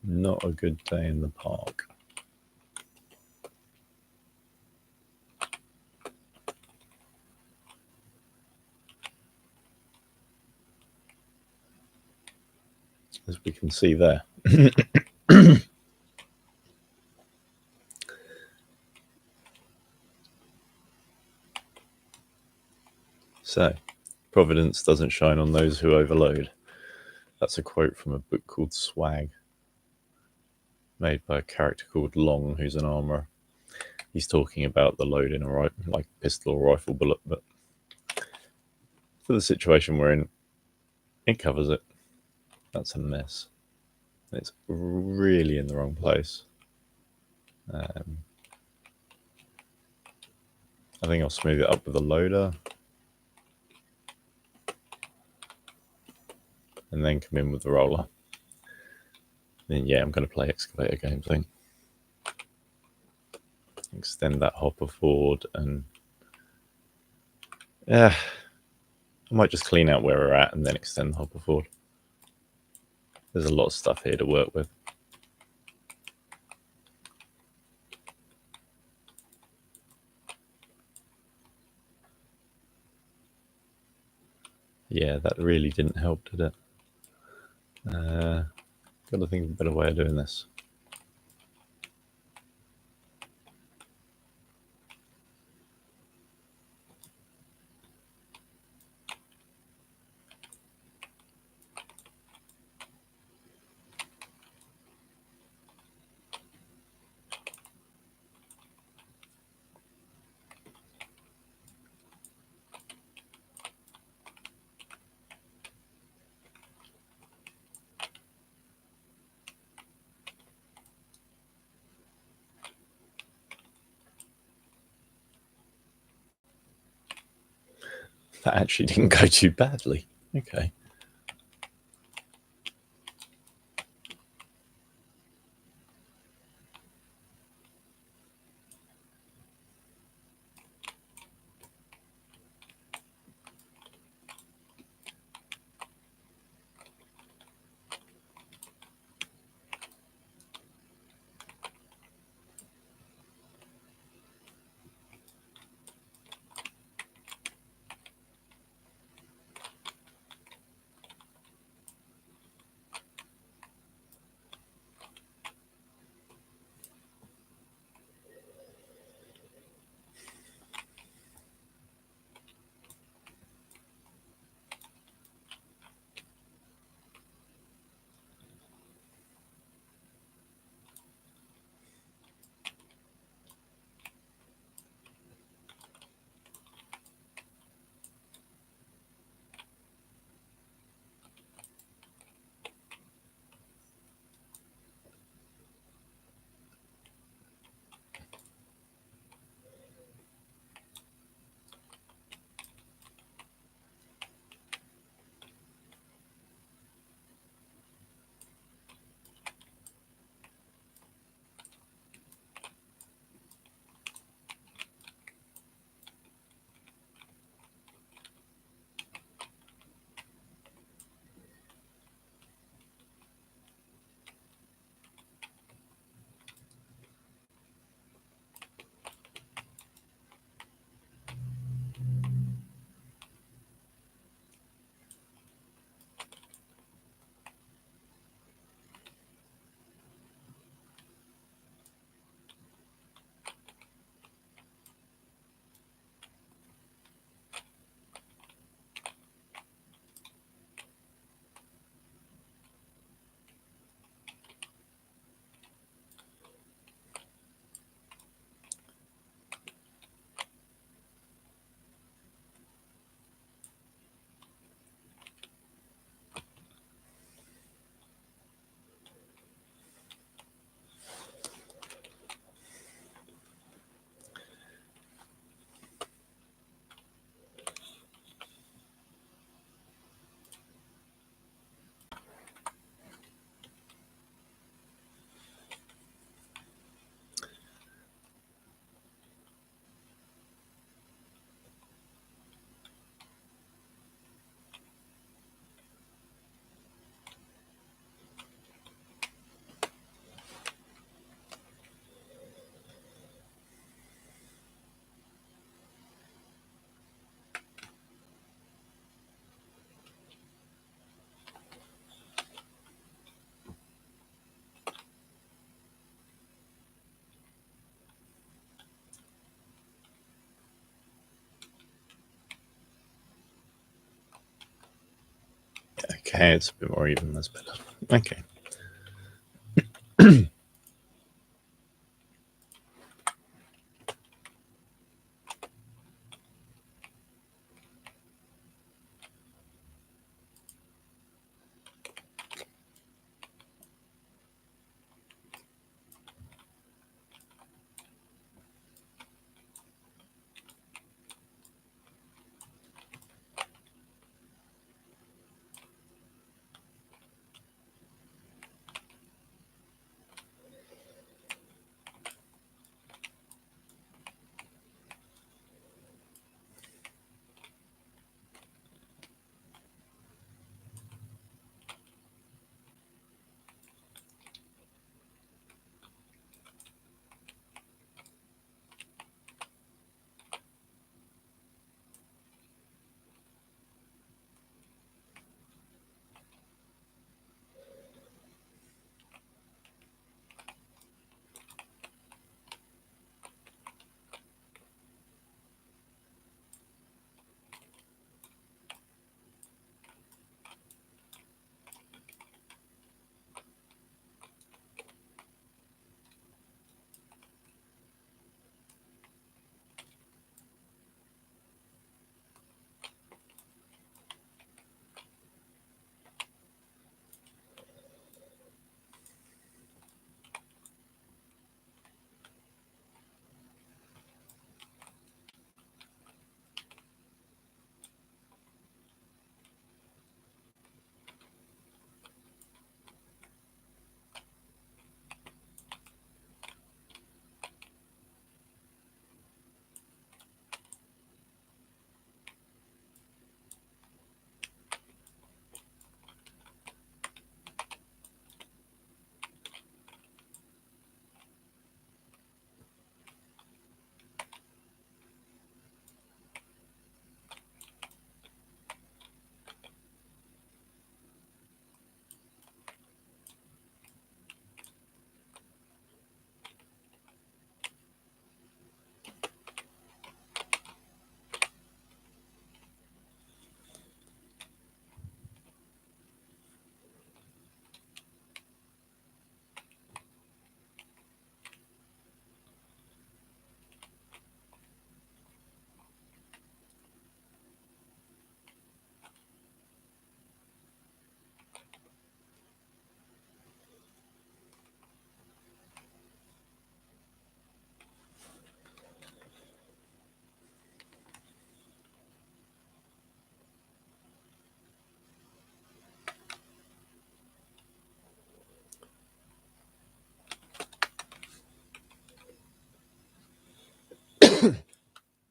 S1: not a good day in the park. As we can see there. So, Providence doesn't shine on those who overload. That's a quote from a book called Swag, made by a character called Long, who's an armourer. He's talking about the load in a like pistol or rifle bullet, but for the situation we're in, it covers it. That's a mess. It's really in the wrong place. I think I'll smooth it up with a loader. And then come in with the roller. Then yeah, I'm going to play excavator games, I think. Extend that hopper forward, and yeah, I might just clean out where we're at and then extend the hopper forward. There's a lot of stuff here to work with. Yeah, that really didn't help, did it? Got to think of a better way of doing this. That actually didn't go too badly. Okay. Okay, it's a bit more even. That's better. Okay.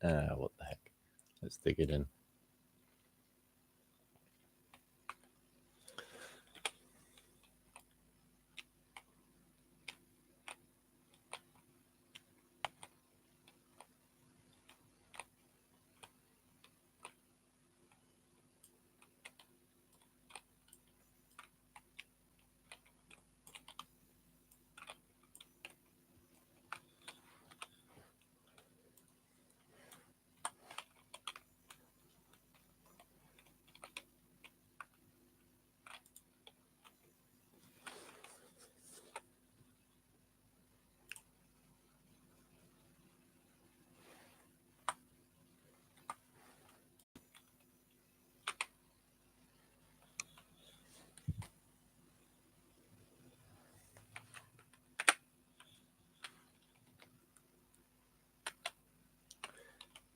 S1: What the heck? Let's dig it in.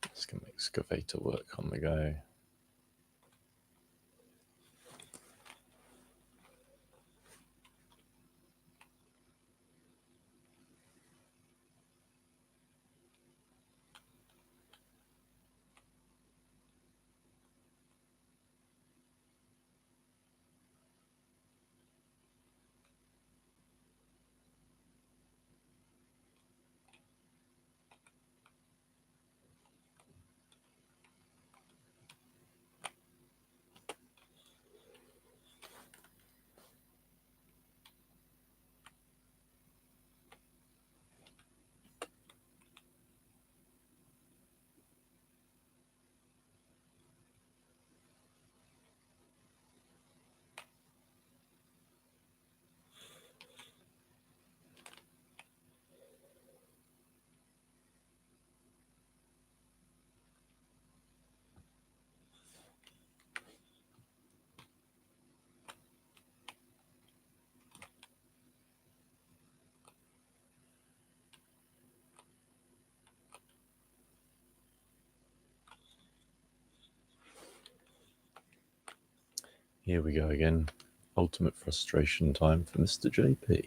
S1: Let's get excavator work on the go. Here we go again. Ultimate frustration time for Mr. JP.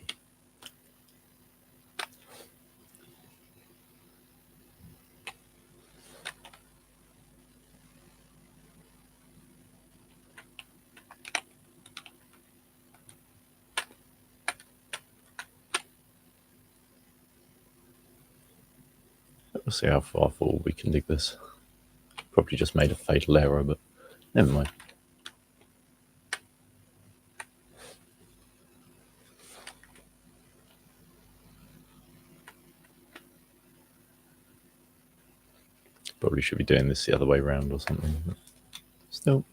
S1: We'll see how far forward we can dig this. Probably just made a fatal error, but never mind. Probably should be doing this the other way around or something. But still.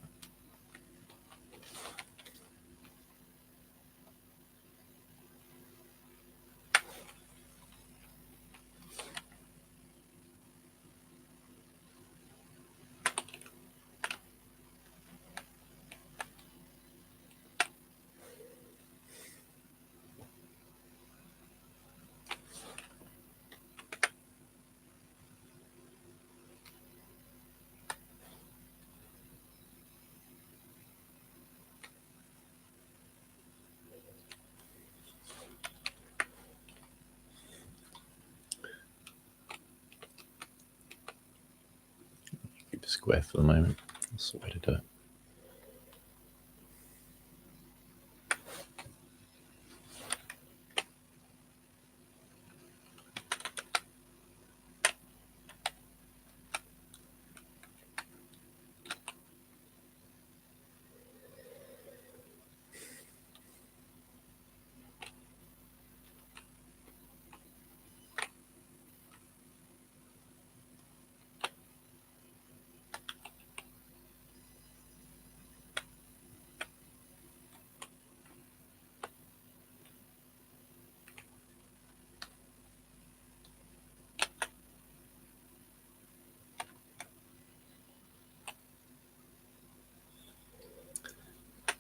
S1: Keep a square for the moment. That's the way to do it.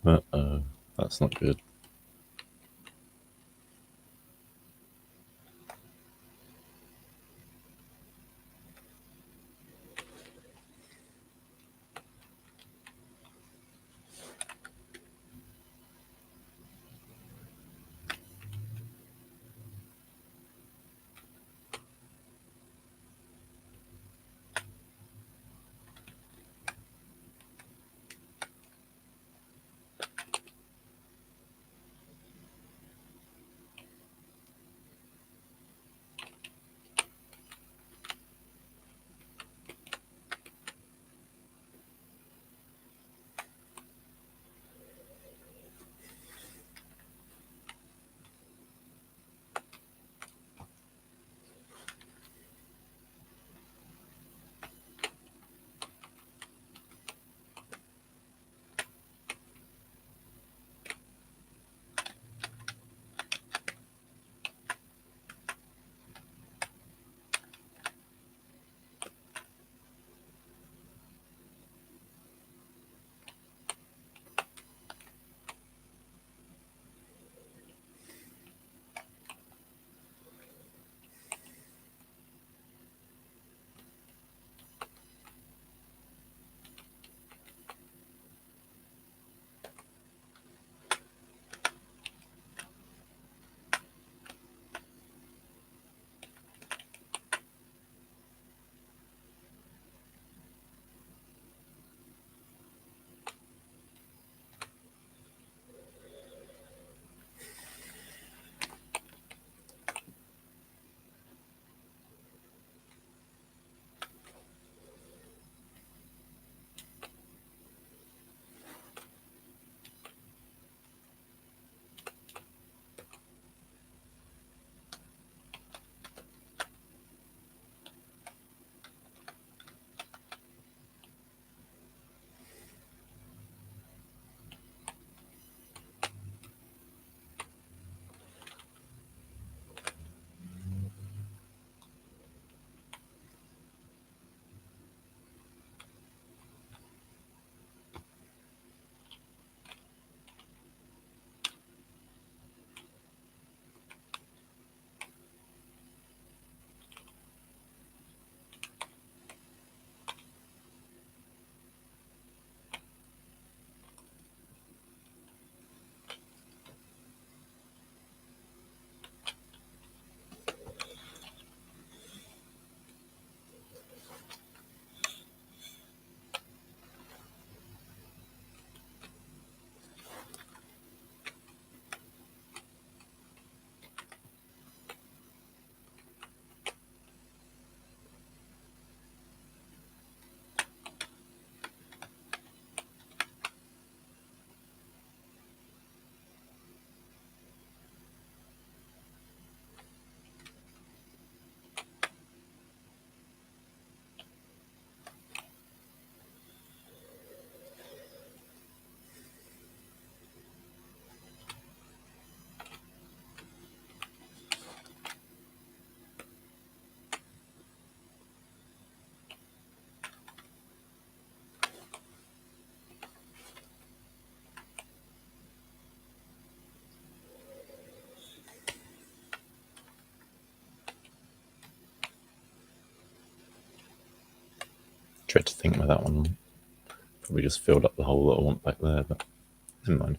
S1: Uh-oh, that's not good. dread to think where that one probably just filled up the hole that I want back there, but never mind.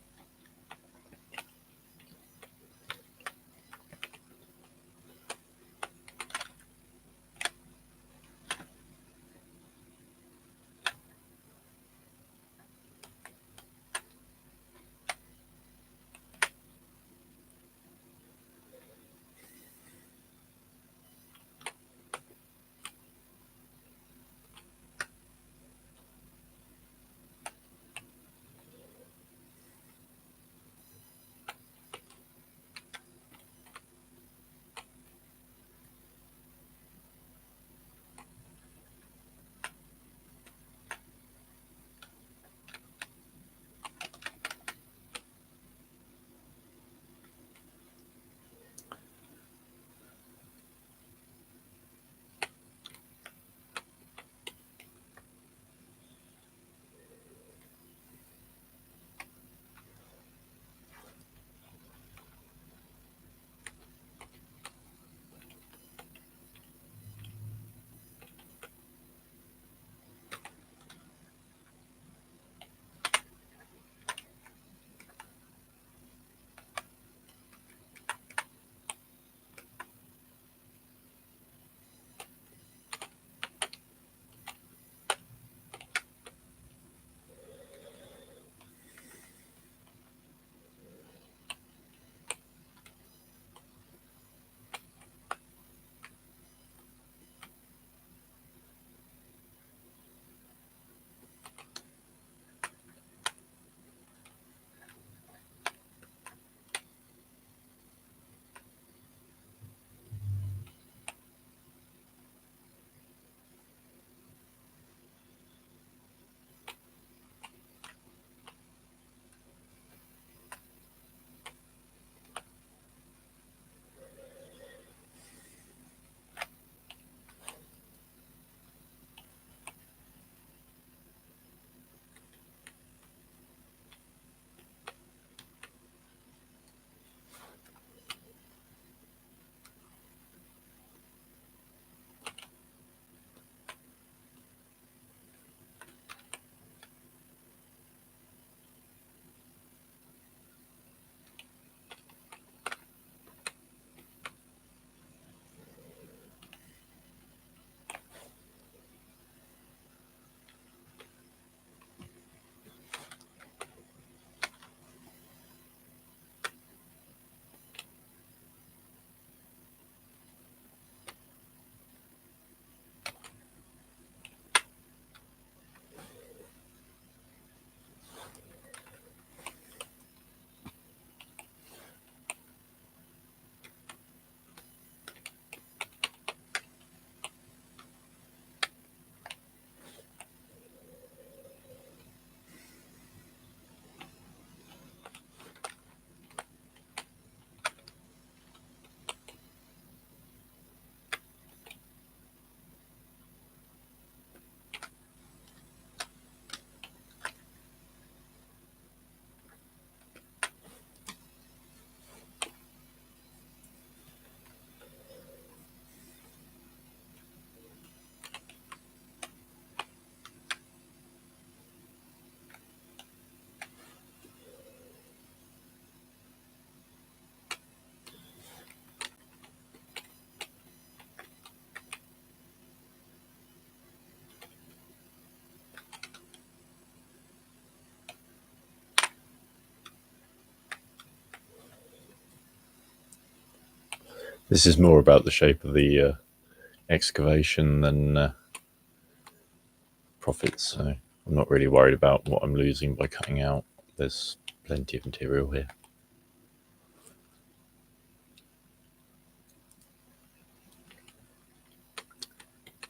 S1: This is more about the shape of the excavation than profits, so I'm not really worried about what I'm losing by cutting out. There's plenty of material here.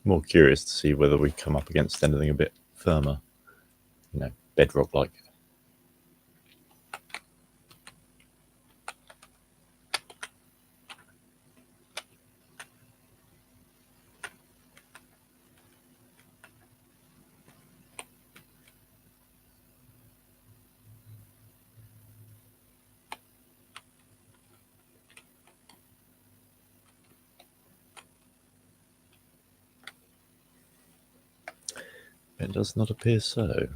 S1: More curious to see whether we come up against anything a bit firmer, bedrock-like. It does not appear so.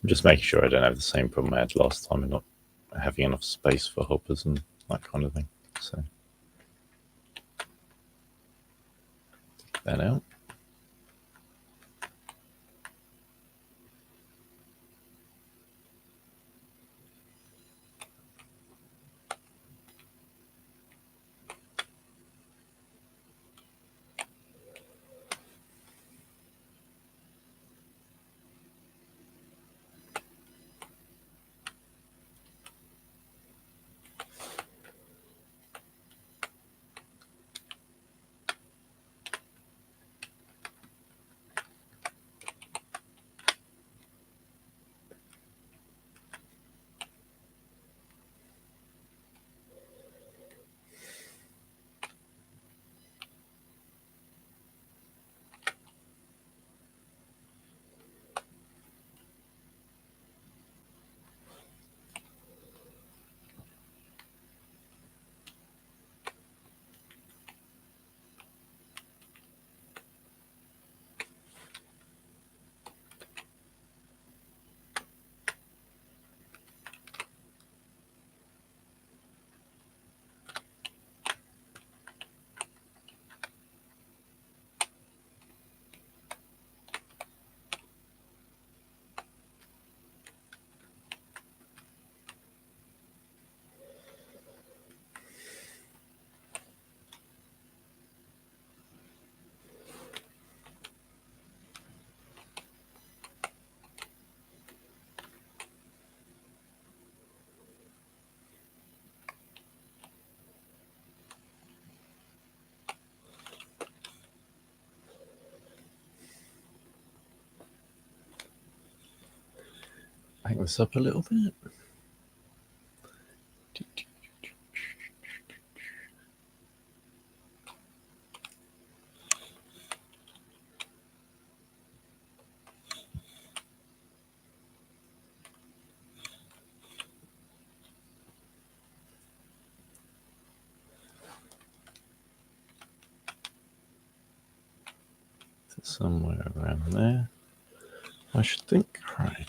S1: I'm just making sure I don't have the same problem I had last time and not having enough space for hoppers and that kind of thing. So that out. Back this up a little bit. Somewhere around there, I should think. Right.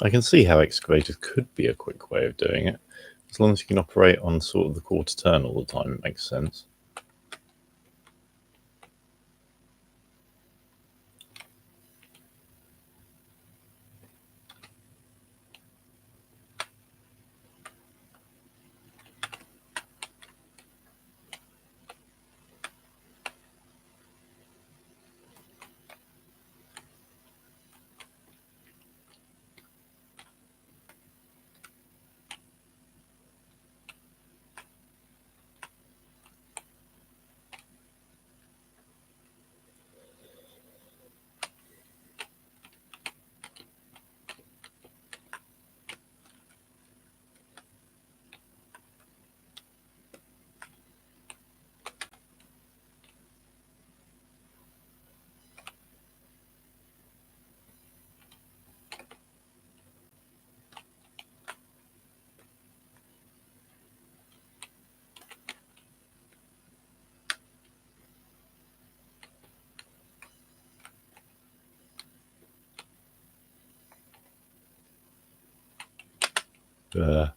S1: I can see how excavators could be a quick way of doing it. As long as you can operate on sort of the quarter turn all the time, it makes sense. Uh,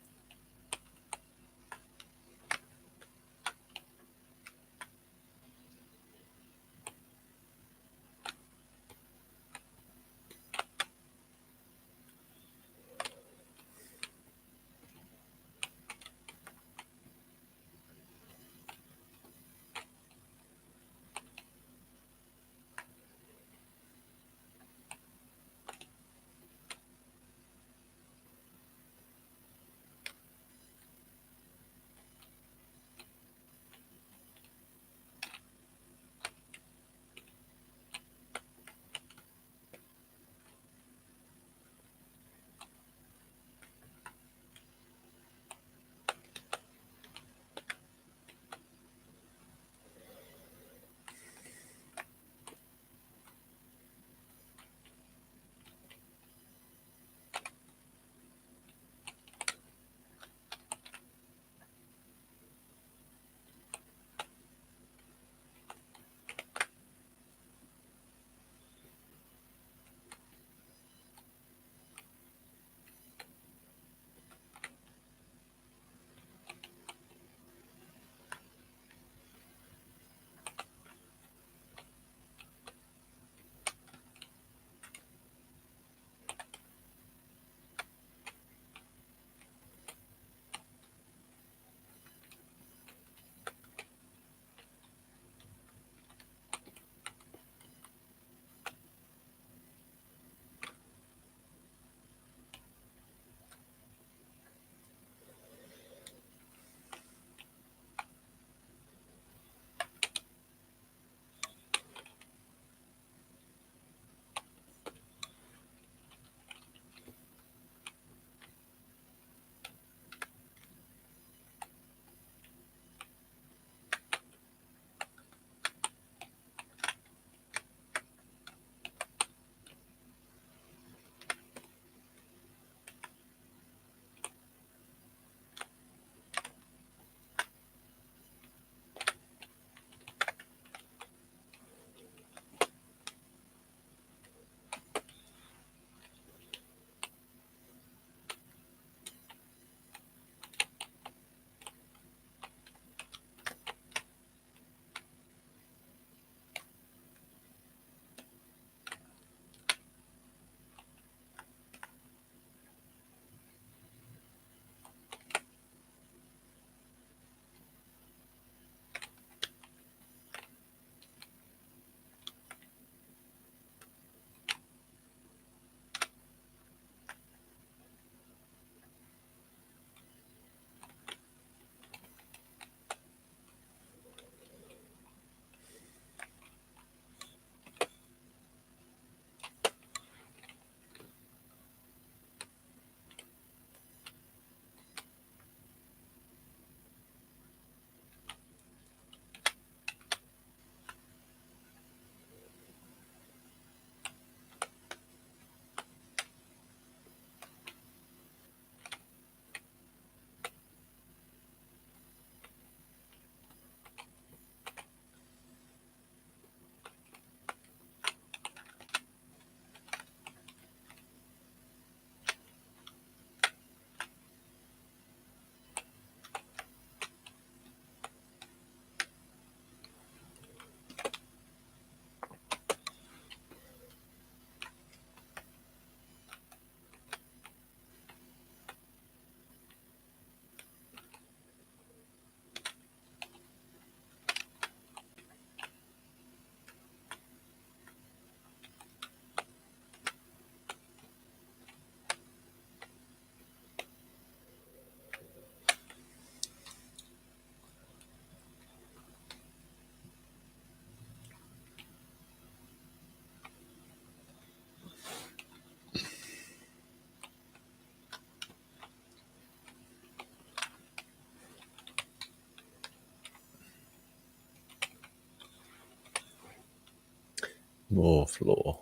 S1: More floor.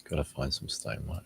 S1: Gotta find some stonework.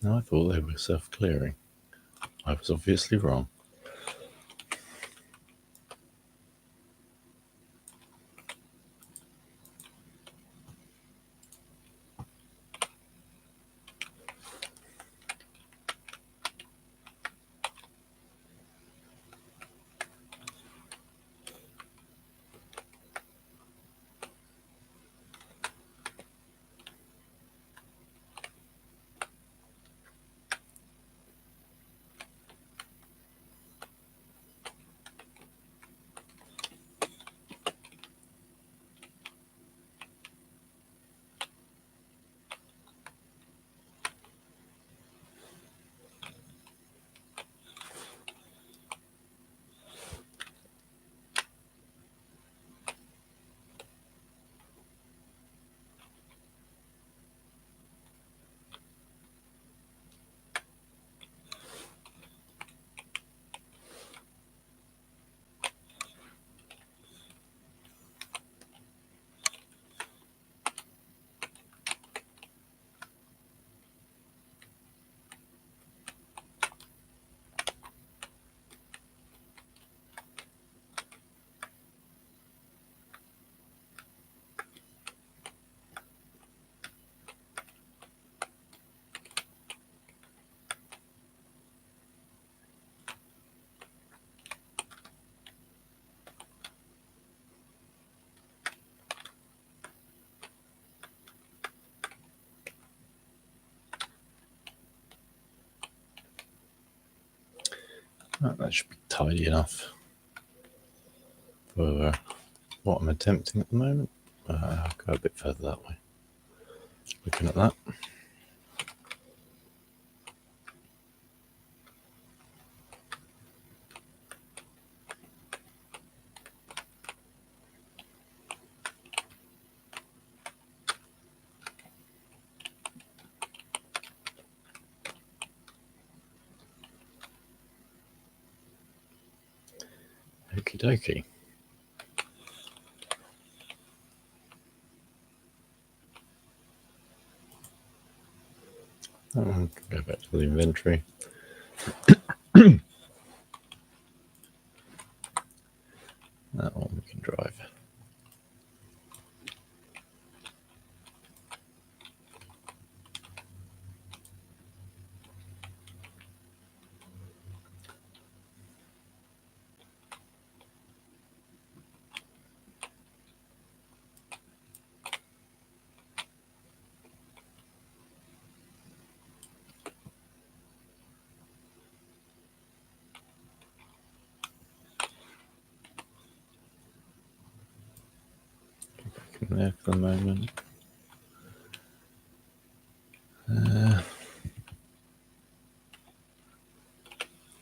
S1: No, I thought they were self-clearing. I was obviously wrong. That should be tidy enough for what I'm attempting at the moment. Go a bit further that way. Looking at that. Okie dokie. Go back to the inventory. That one we can drive. In there for the moment.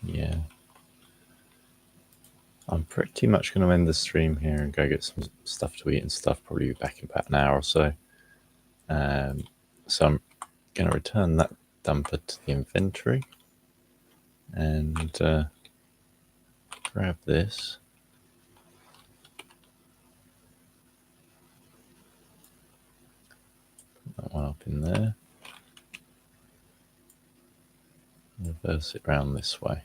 S1: Yeah. I'm pretty much going to end the stream here and go get some stuff to eat and stuff. Probably be back in about an hour or so. So I'm going to return that dumper to the inventory and grab this. Put that one up in there. Reverse it round this way.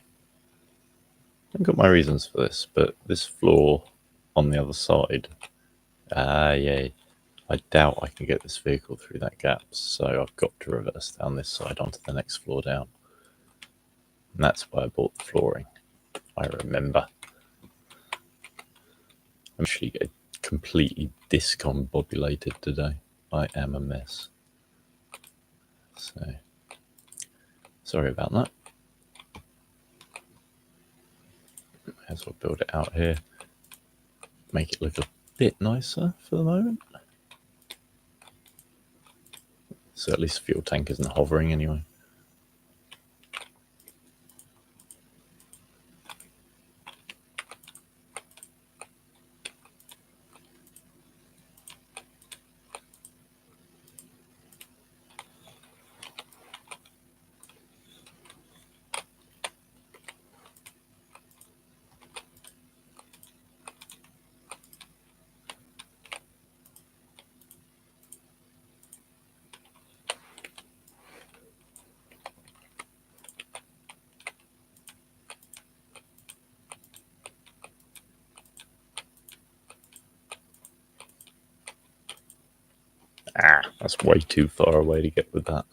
S1: I've got my reasons for this, but this floor on the other side, yeah, I doubt I can get this vehicle through that gap, so I've got to reverse down this side onto the next floor down. And that's why I bought the flooring. I remember. I'm actually completely discombobulated today. I am a mess. So, sorry about that. May as well build it out here. Make it look a bit nicer for the moment. So at least the fuel tank isn't hovering anyway. That's way too far away to get with that.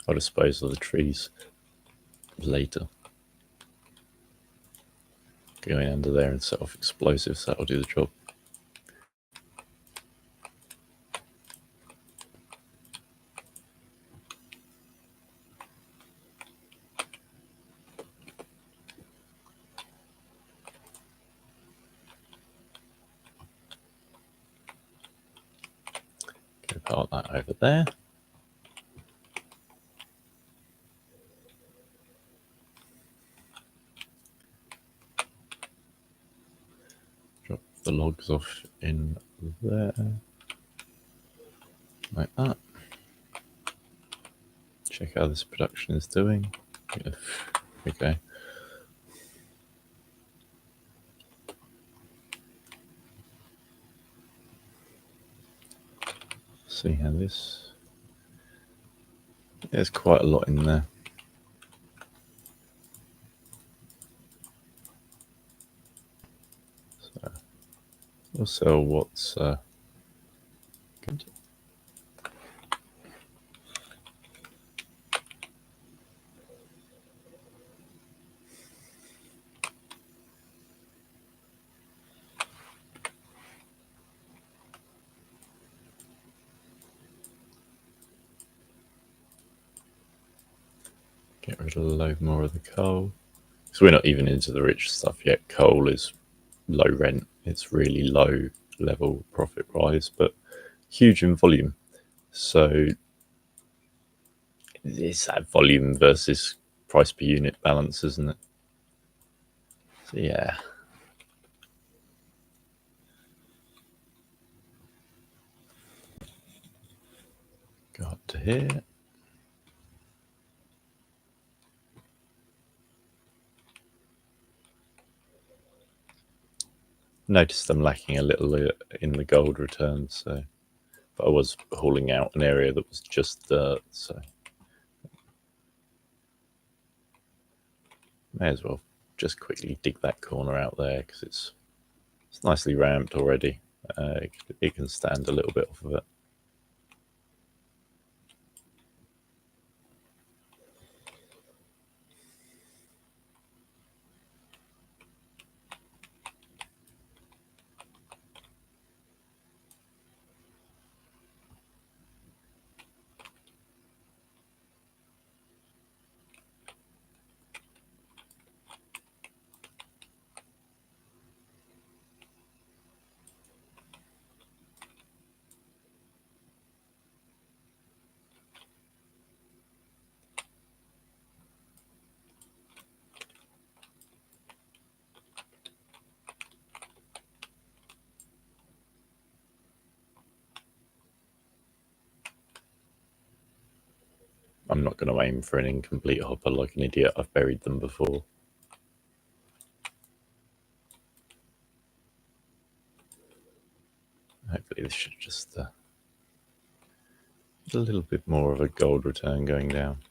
S1: I'll dispose of the trees later. Going under there and set off explosives, that'll do the job. Go park that over there. Drop the logs off in there. Like that. Check how this production is doing. Yeah, okay. See how this. There's quite a lot in there. So we'll sell what's good. Get rid of a load more of the coal. So we're not even into the rich stuff yet. Coal is low rent. It's really low level profit rise, but huge in volume. So it's that volume versus price per unit balance, isn't it? So yeah. Go up to here. Noticed I'm lacking a little in the gold returns, so but I was hauling out an area that was just dirt, so may as well just quickly dig that corner out there because it's nicely ramped already. It can stand a little bit off of it. I'm not going to aim for an incomplete hopper like an idiot. I've buried them before. Hopefully this should just a little bit more of a gold return going down.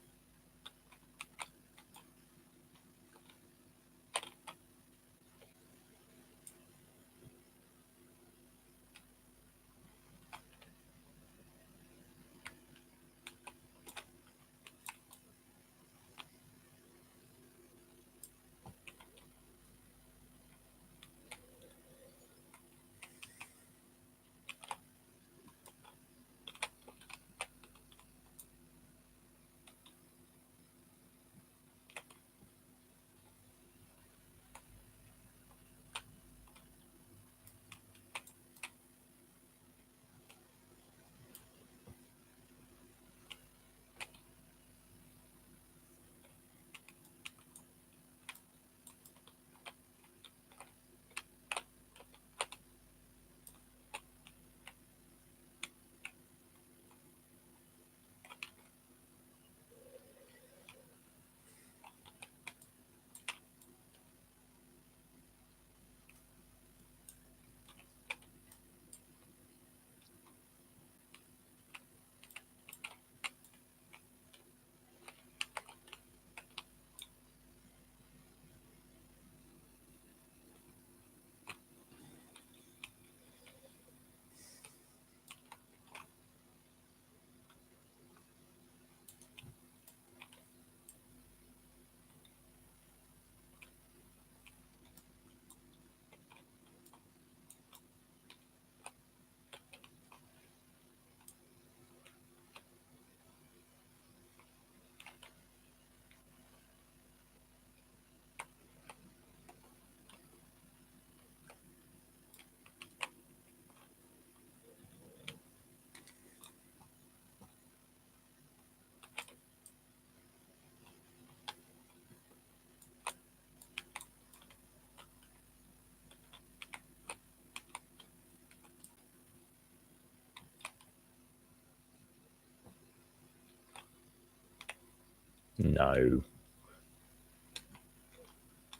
S1: No,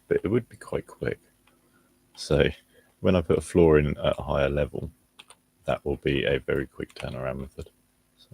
S1: but it would be quite quick. So when I put a floor in at a higher level, that will be a very quick turnaround method. So.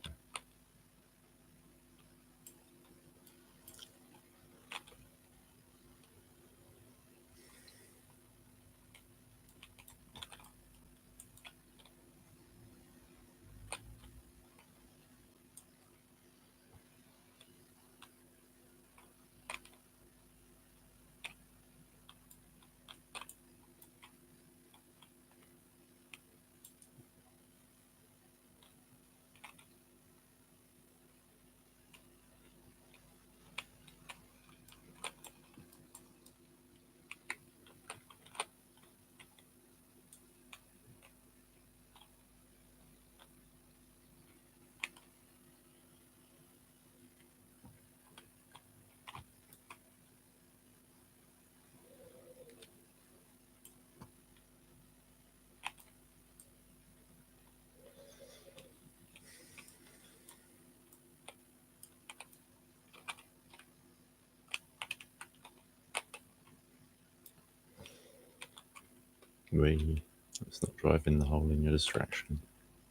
S1: Let's not drive in the hole in your distraction.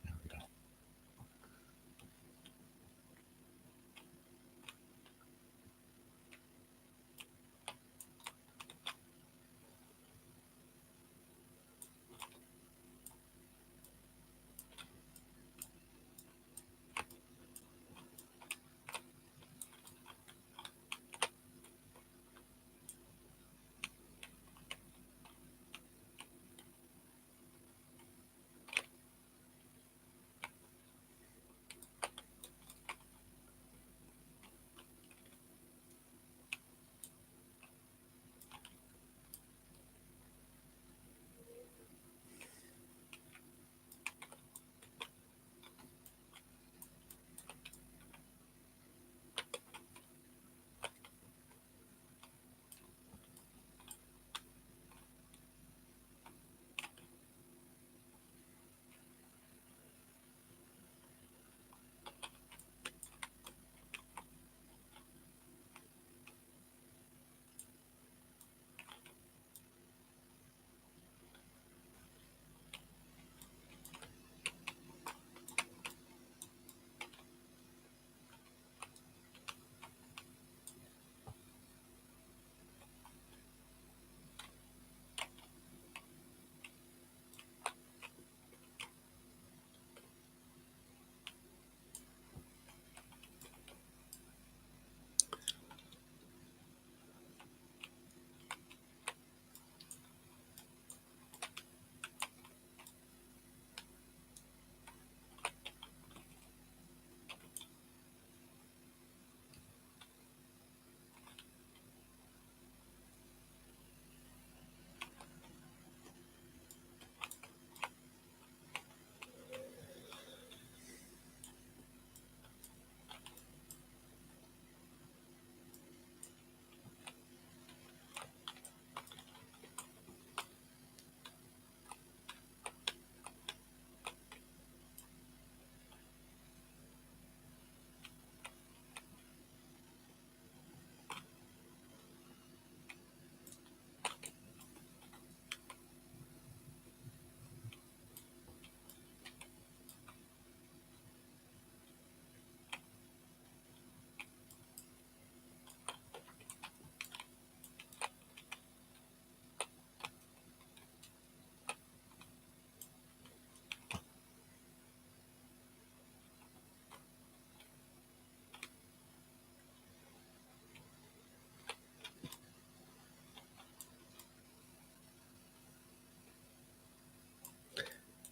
S1: There we go.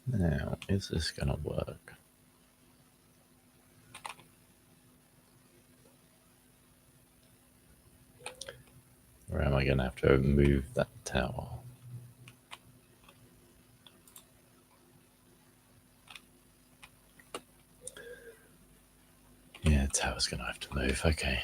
S1: Now, is this going to work? Or am I going to have to move that tower? Yeah, the tower's going to have to move. Okay.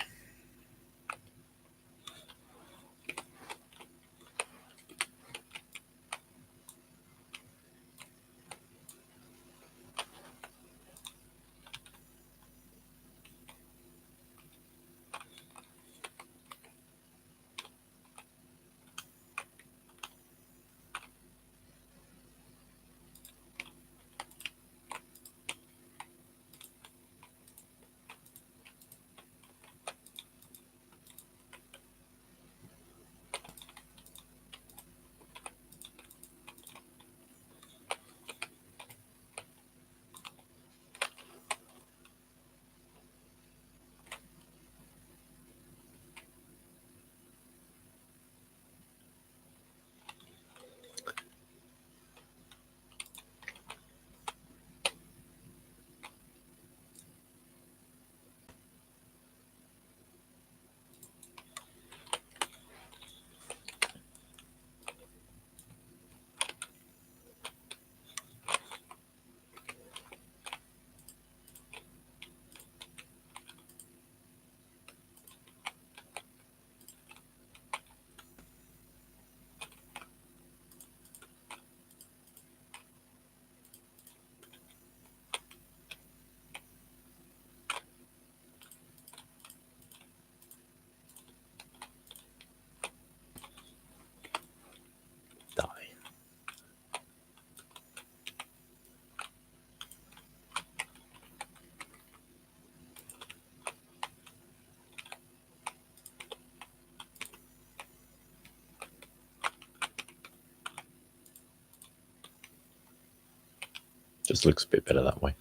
S1: Just looks a bit better that way.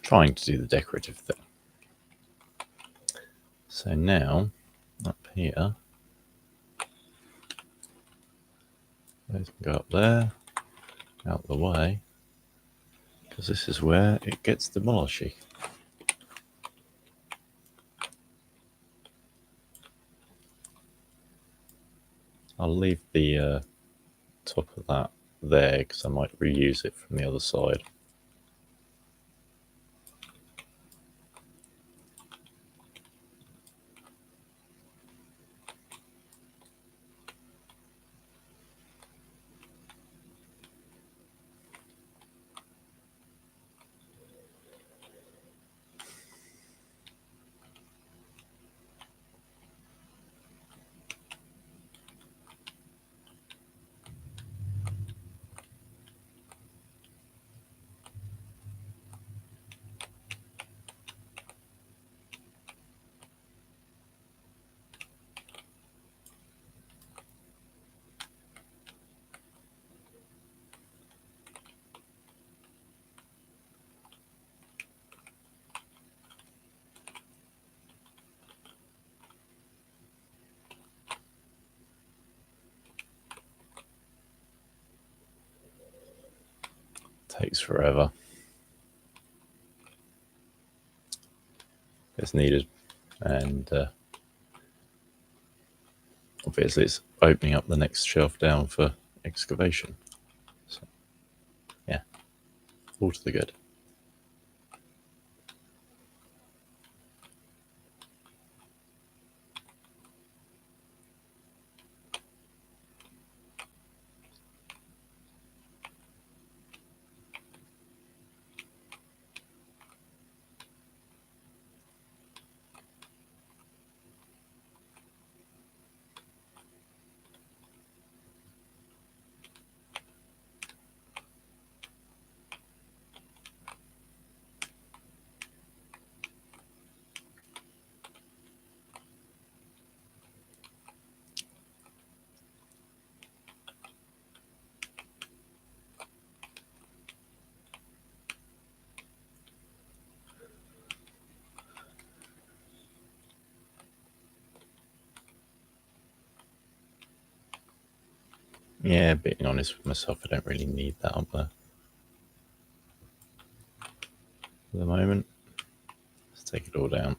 S1: Trying to do the decorative thing. So now, up here, those can go up there, out the way, because this is where it gets demolished. I'll leave the top of that there because I might reuse it from the other side. Takes forever. It's needed, and obviously it's opening up the next shelf down for excavation. So, yeah, all to the good. Yeah, being honest with myself, I don't really need that up there for the moment. Let's take it all down.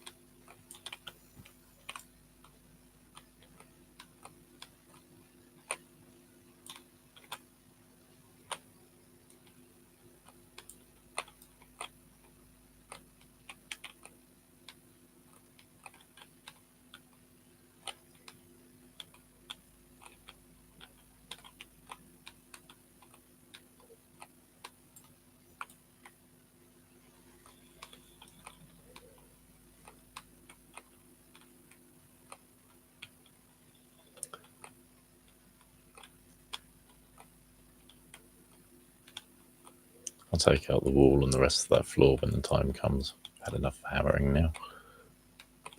S1: I'll take out the wall and the rest of that floor when the time comes. I've had enough hammering now.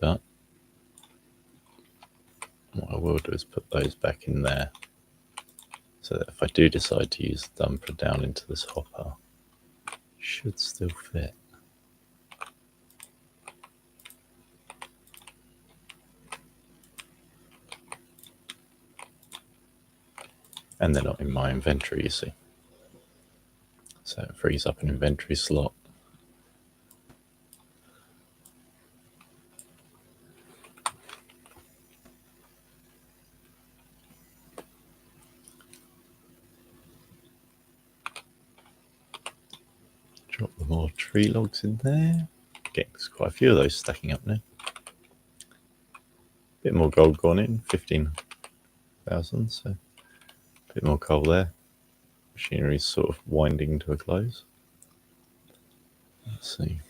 S1: But what I will do is put those back in there so that if I do decide to use the dumper down into this hopper, it should still fit. And they're not in my inventory, you see. So it frees up an inventory slot. Drop the more tree logs in there. Getting quite a few of those stacking up now. Bit more gold gone in, 15,000, so a bit more coal there. Machinery's sort of winding to a close. Let's see.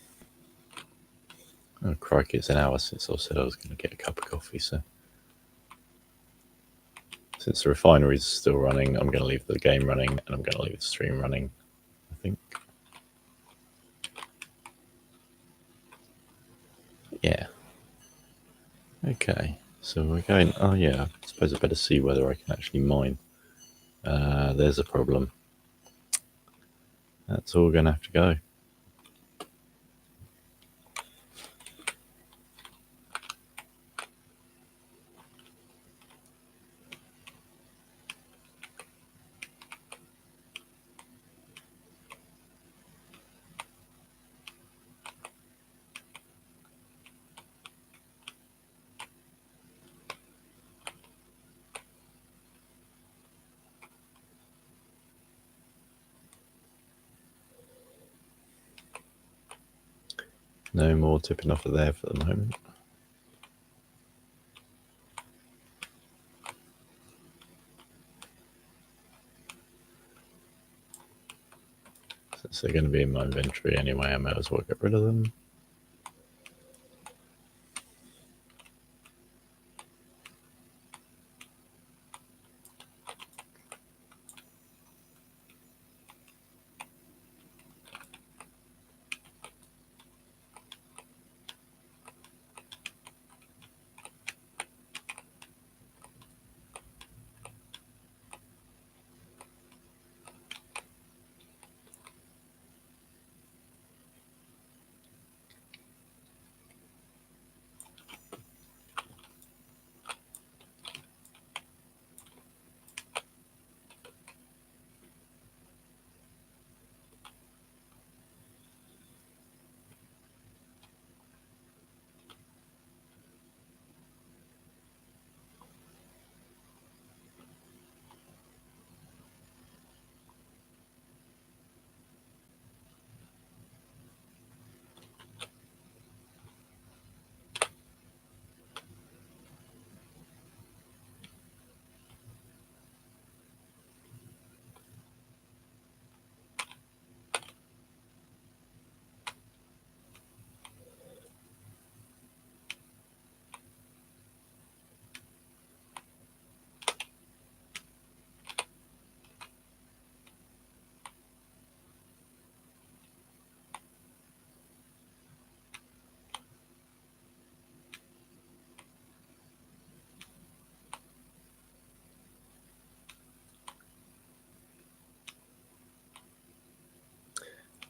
S1: Oh, crikey, it's an hour since I said I was going to get a cup of coffee, so since the refinery's still running, I'm going to leave the game running, and I'm going to leave the stream running, I think. Yeah. Okay, so we're going... Oh, yeah, I suppose I better see whether I can actually mine. There's a problem. That's all going to have to go. No more tipping off of there for the moment. Since they're going to be in my inventory anyway, I might as well get rid of them.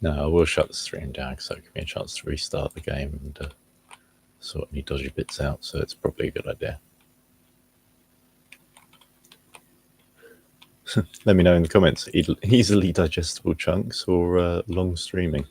S1: No, I will shut the stream down because that gives me a chance to restart the game and sort any dodgy bits out, so it's probably a good idea. Let me know in the comments, easily digestible chunks or long streaming.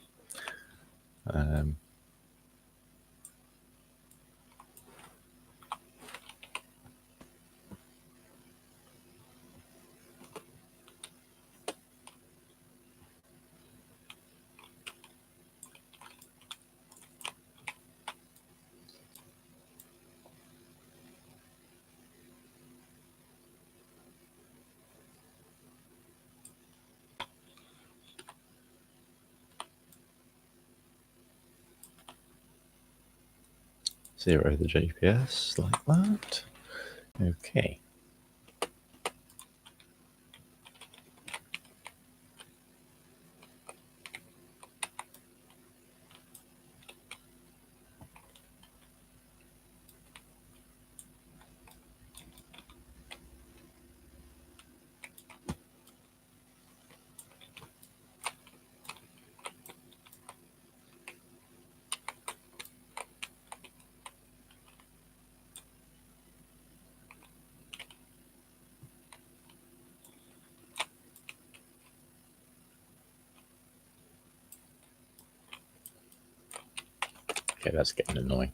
S1: Zero the GPS like that. Okay. Okay, that's getting annoying.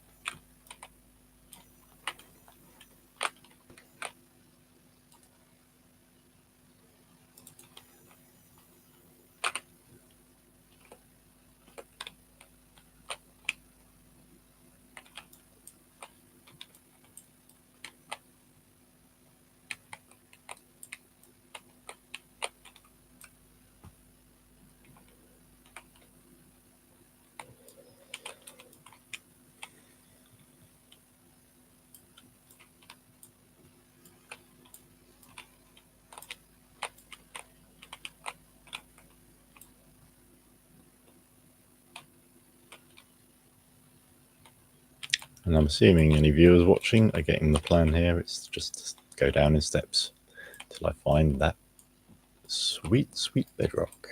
S1: And I'm assuming any viewers watching are getting the plan here. It's just to go down in steps till I find that sweet, sweet bedrock.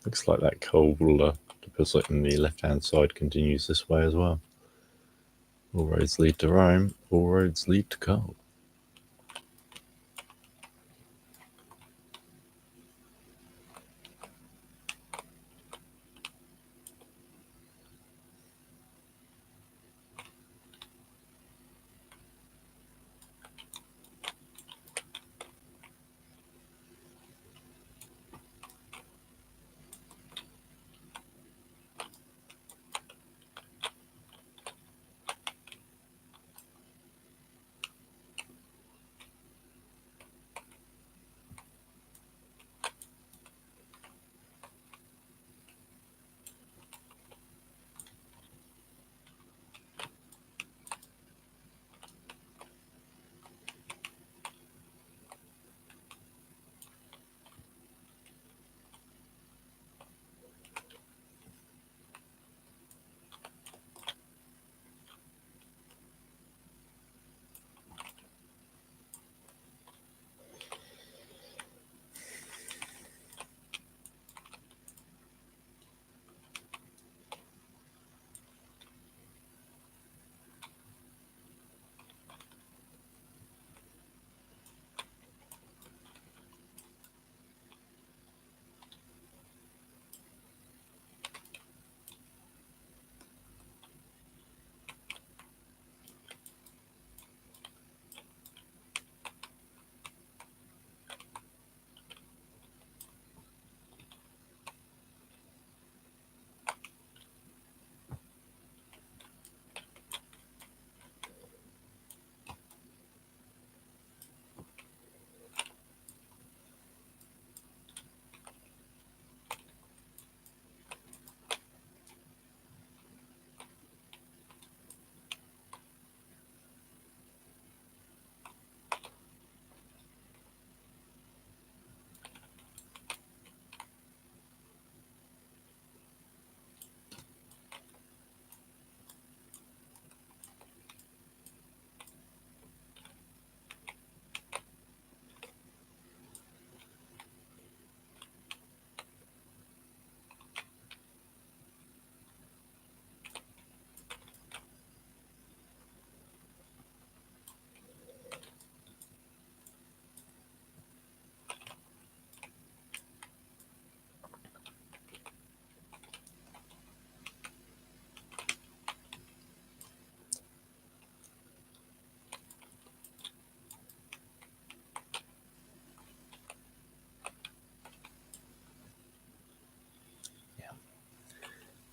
S1: Looks like that coal deposit in the left-hand side continues this way as well. All roads lead to Rome, all roads lead to coal.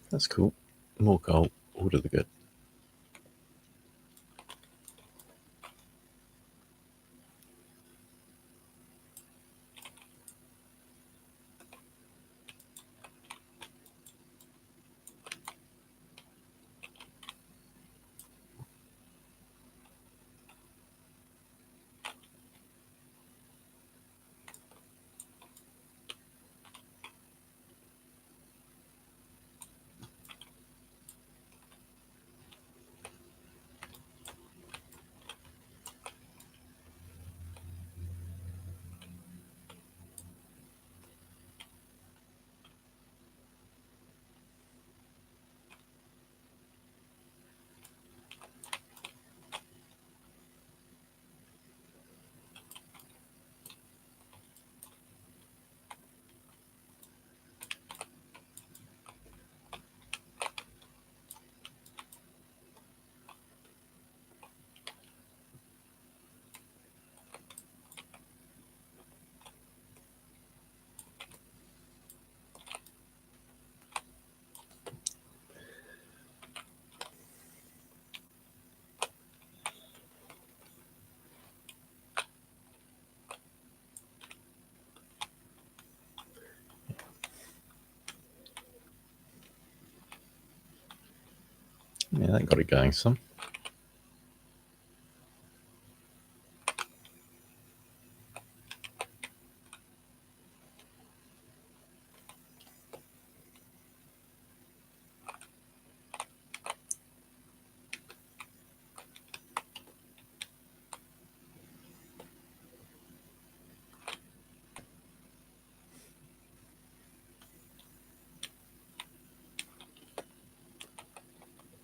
S1: That's cool. More coal, all to the good. Yeah, that got it going some.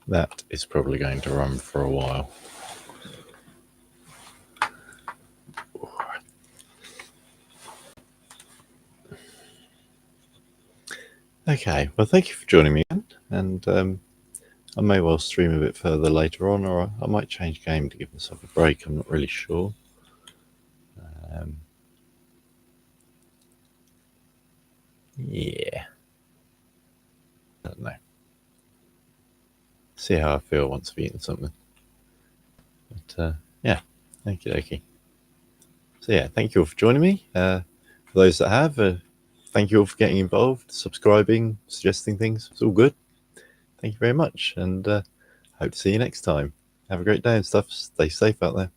S1: That is probably going to run for a while. Okay, well, thank you for joining me again, and I may well stream a bit further later on, or I might change game to give myself a break. I'm not really sure. Yeah, I don't know. See how I feel once I've eaten something. But yeah, thank you, dokie. So yeah, thank you all for joining me. For those that have, thank you all for getting involved, subscribing, suggesting things. It's all good. Thank you very much, and hope to see you next time. Have a great day and stuff. Stay safe out there.